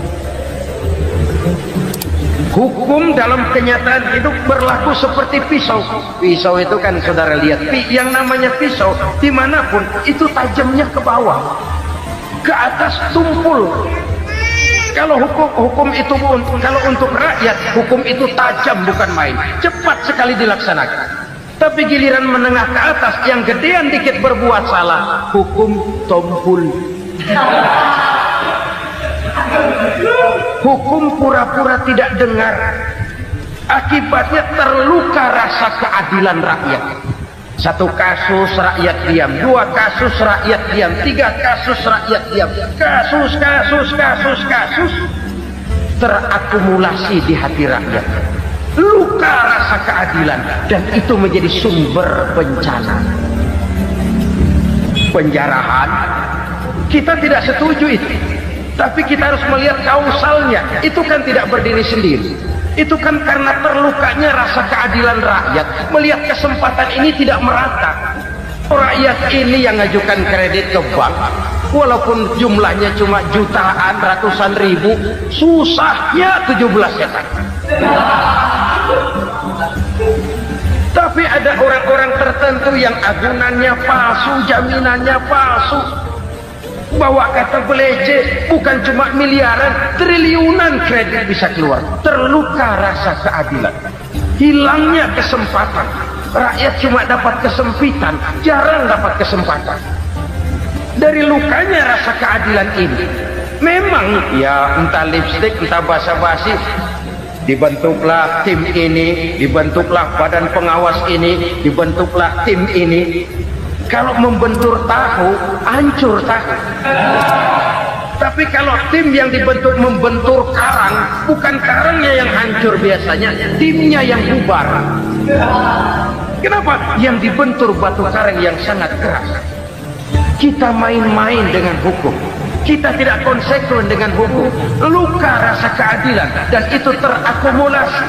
Hukum dalam kenyataan hidup berlaku seperti pisau. Pisau itu kan saudara lihat, yang namanya pisau dimanapun itu tajamnya ke bawah, ke atas tumpul. Kalau hukum itu kalau untuk rakyat, hukum itu tajam bukan main, cepat sekali dilaksanakan. Tapi giliran menengah ke atas, yang gedean dikit berbuat salah, hukum tumpul. Hukum pura-pura tidak dengar, akibatnya terluka rasa keadilan rakyat. Satu kasus rakyat diam, dua kasus rakyat diam, tiga kasus rakyat diam, kasus terakumulasi di hati rakyat, luka rasa keadilan, dan itu menjadi sumber bencana. Penjarahan kita tidak setuju itu, tapi kita harus melihat kausalnya. Itu kan tidak berdiri sendiri, itu kan karena terlukanya rasa keadilan rakyat, melihat kesempatan ini tidak merata. Rakyat ini yang ngajukan kredit ke bank, walaupun jumlahnya cuma jutaan, ratusan ribu, susahnya 17 setan. Tapi ada orang-orang tertentu yang agunannya palsu, jaminannya palsu, bawa kata belece, bukan cuma miliaran, triliunan kredit bisa keluar. Terluka rasa keadilan, hilangnya kesempatan. Rakyat cuma dapat kesempitan, jarang dapat kesempatan. Dari lukanya rasa keadilan ini. Memang ya entah lipstick, entah basa-basi, dibentuklah tim ini, dibentuklah badan pengawas ini, dibentuklah tim ini. Kalau membentur tahu, hancur tahu. Tapi kalau tim yang dibentuk membentur karang, bukan karangnya yang hancur biasanya, timnya yang bubar. Kenapa? Yang dibentur batu karang yang sangat keras. Kita main-main dengan hukum, kita tidak konsekuen dengan hukum. Luka rasa keadilan dan itu terakumulasi.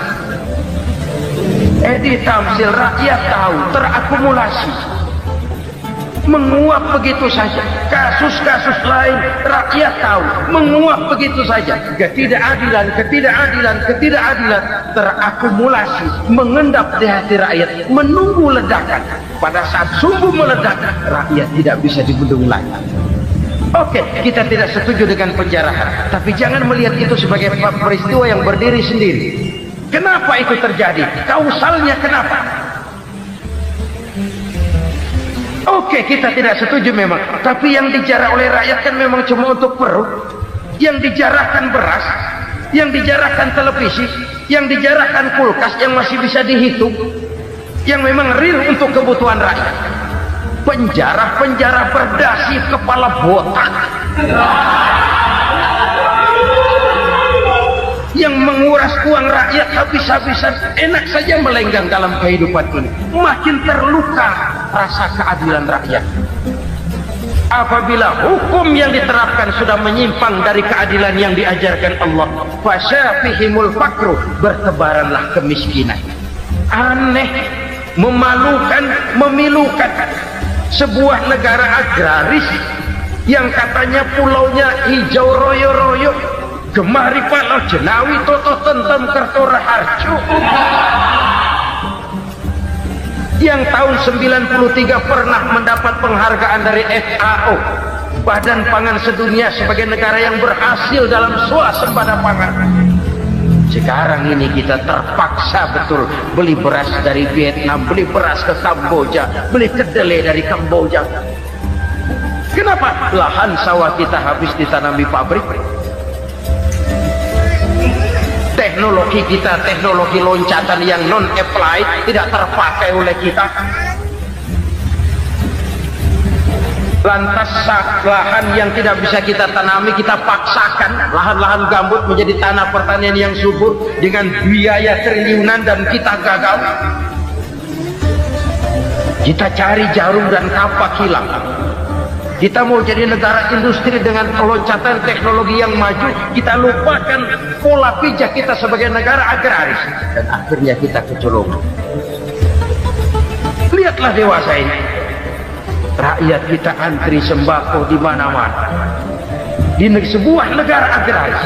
Edi Tamsil, rakyat tahu, terakumulasi, menguap begitu saja. Kasus-kasus lain rakyat tahu, menguap begitu saja. Ketidakadilan terakumulasi, mengendap di hati rakyat, menunggu ledakan. Pada saat sungguh meledak, rakyat tidak bisa dibendung lagi. Oke, kita tidak setuju dengan penjarahan, tapi jangan melihat itu sebagai peristiwa yang berdiri sendiri. Kenapa itu terjadi? Kausalnya kenapa? Oke, kita tidak setuju memang, tapi yang dijarah oleh rakyat kan memang cuma untuk perut. Yang dijarahkan beras, yang dijarahkan televisi, yang dijarahkan kulkas yang masih bisa dihitung, yang memang real untuk kebutuhan rakyat. Penjara berdasi kepala botak yang menguras uang rakyat habis-habisan, enak saja melenggang dalam kehidupan ini. Makin terluka rasa keadilan rakyat. Apabila hukum yang diterapkan sudah menyimpang dari keadilan yang diajarkan Allah, fasyafihimul fakru, bertebaranlah kemiskinan. Aneh, memalukan, memilukan. Sebuah negara agraris yang katanya pulaunya hijau royo-royo, gemari palau jenawi toto tentem kerto raharjo, yang tahun 93 pernah mendapat penghargaan dari FAO, Badan Pangan Sedunia, sebagai negara yang berhasil dalam swasembada pangan. Sekarang ini kita terpaksa betul beli beras dari Vietnam, beli beras ke Kamboja, beli kedelai dari Kamboja. Kenapa? Lahan sawah kita habis ditanami pabrik. Teknologi kita, teknologi loncatan yang non-applied, tidak terpakai oleh kita. Lantas lahan yang tidak bisa kita tanami, kita paksakan lahan-lahan gambut menjadi tanah pertanian yang subur dengan biaya triliunan, dan kita gagal. Kita cari jarum dan kapak hilang. Kita mau jadi negara industri dengan loncatan teknologi yang maju, kita lupakan pola pijak kita sebagai negara agraris, dan akhirnya kita kecolongan. Lihatlah dewasa ini, rakyat kita antri sembako di mana-mana. Di sebuah negara agraris,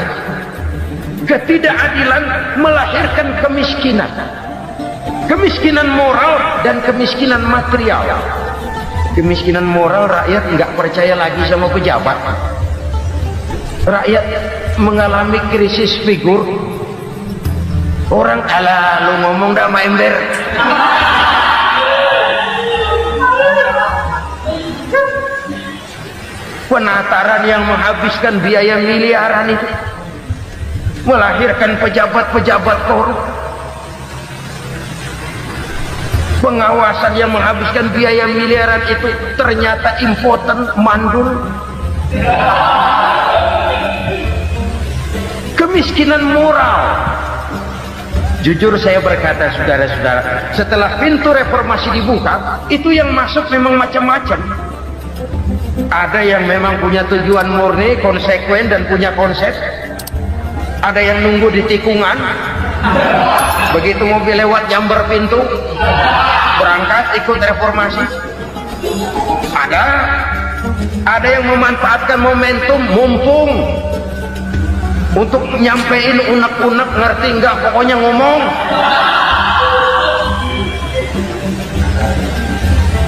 ketidakadilan melahirkan kemiskinan, kemiskinan moral dan kemiskinan material. Kemiskinan moral, rakyat nggak percaya lagi sama pejabat. Rakyat mengalami krisis figur. Orang ala lu ngomong dah main ember. Penataran yang menghabiskan biaya miliaran itu melahirkan pejabat-pejabat korup. Pengawasan yang menghabiskan biaya miliaran itu ternyata impoten, mandul. Kemiskinan moral. Jujur saya berkata, saudara-saudara, setelah pintu reformasi dibuka, itu yang masuk memang macam-macam. Ada yang memang punya tujuan murni, konsekuen dan punya konsep. Ada yang nunggu di tikungan, begitu mobil lewat nyamber pintu, berangkat ikut reformasi. Ada yang memanfaatkan momentum, mumpung, untuk nyampein unek-unek, ngerti enggak, pokoknya ngomong.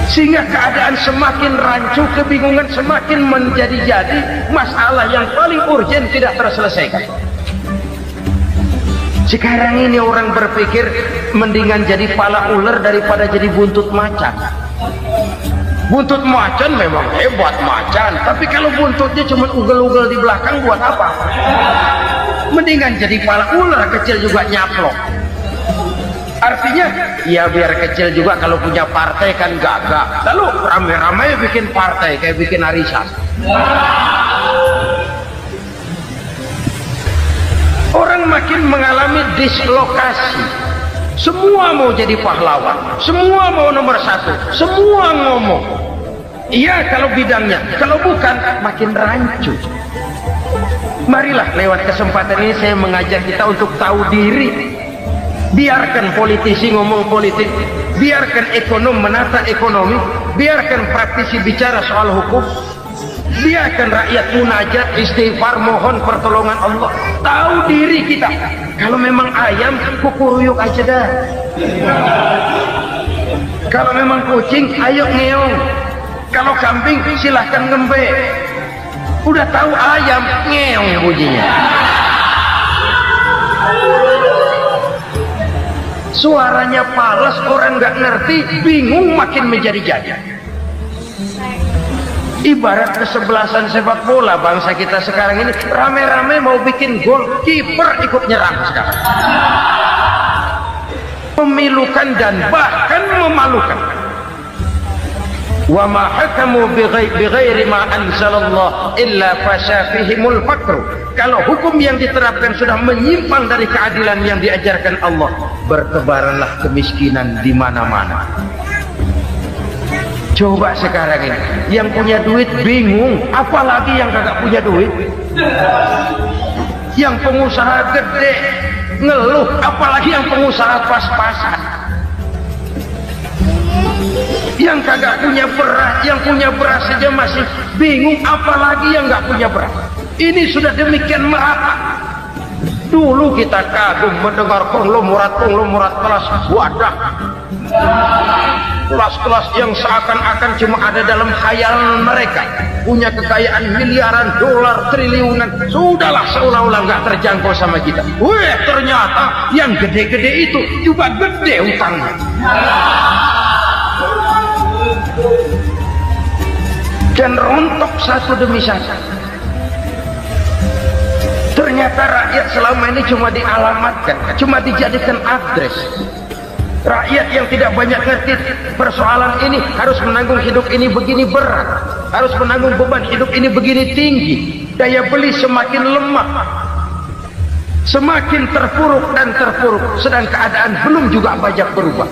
Sehingga keadaan semakin rancu, kebingungan semakin menjadi-jadi, masalah yang paling urgen tidak terselesaikan. Sekarang ini orang berpikir mendingan jadi pala ular daripada jadi buntut macan. Buntut macan memang hebat macan, tapi kalau buntutnya cuma ugel-ugel di belakang buat apa? Mendingan jadi kepala ular kecil juga nyaplok. Artinya ya biar kecil juga kalau punya partai kan gagah. Lalu rame-rame bikin partai kayak bikin arisan. Orang makin mengalami dislokasi. Semua mau jadi pahlawan, semua mau nomor satu, semua ngomong. Iya kalau bidangnya, kalau bukan makin rancu. Marilah lewat kesempatan ini saya mengajak kita untuk tahu diri. Biarkan politisi ngomong politik, biarkan ekonom menata ekonomi, biarkan praktisi bicara soal hukum, biarkan rakyat munajat, istighfar, mohon pertolongan Allah. Tahu diri kita. Kalau memang ayam, kukuruyuk aja dah. Kalau memang kucing, ayo ngeong. Kalau kambing, silahkan ngembe. Udah tahu ayam, ngeong bunyinya. Suaranya palas, orang nggak ngerti, bingung, makin menjadi-jadi. Ibarat kesebelasan sepak bola bangsa kita sekarang ini, rame-rame mau bikin gol, kiper ikut nyerang sekarang. Memilukan dan bahkan memalukan. Wa ma hakamu bighairi ma anzalallah illa fasafihimul fakru. Kalau hukum yang diterapkan sudah menyimpang dari keadilan yang diajarkan Allah, bertebaranlah kemiskinan di mana-mana. Coba sekarang ini, yang punya duit bingung, apalagi yang kagak punya duit. Yang pengusaha gede ngeluh, apalagi yang pengusaha pas-pasan. Yang kagak punya beras, yang punya beras saja masih bingung, apalagi yang nggak punya beras. Ini sudah demikian merata. Dulu kita kagum mendengar konglomerat kelas wadah. Kelas-kelas yang seakan-akan cuma ada dalam khayalan mereka, punya kekayaan miliaran dolar, triliunan. Sudahlah, seolah-olah nggak terjangkau sama kita. Weh, ternyata yang gede-gede itu juga gede utangnya. Dan rontok satu demi satu. Ternyata rakyat selama ini cuma dialamatkan, cuma dijadikan address. Rakyat yang tidak banyak ngerti persoalan ini harus menanggung hidup ini begini berat, harus menanggung beban hidup ini begini tinggi. Daya beli semakin lemah, semakin terpuruk dan terpuruk, sedang keadaan belum juga banyak berubah.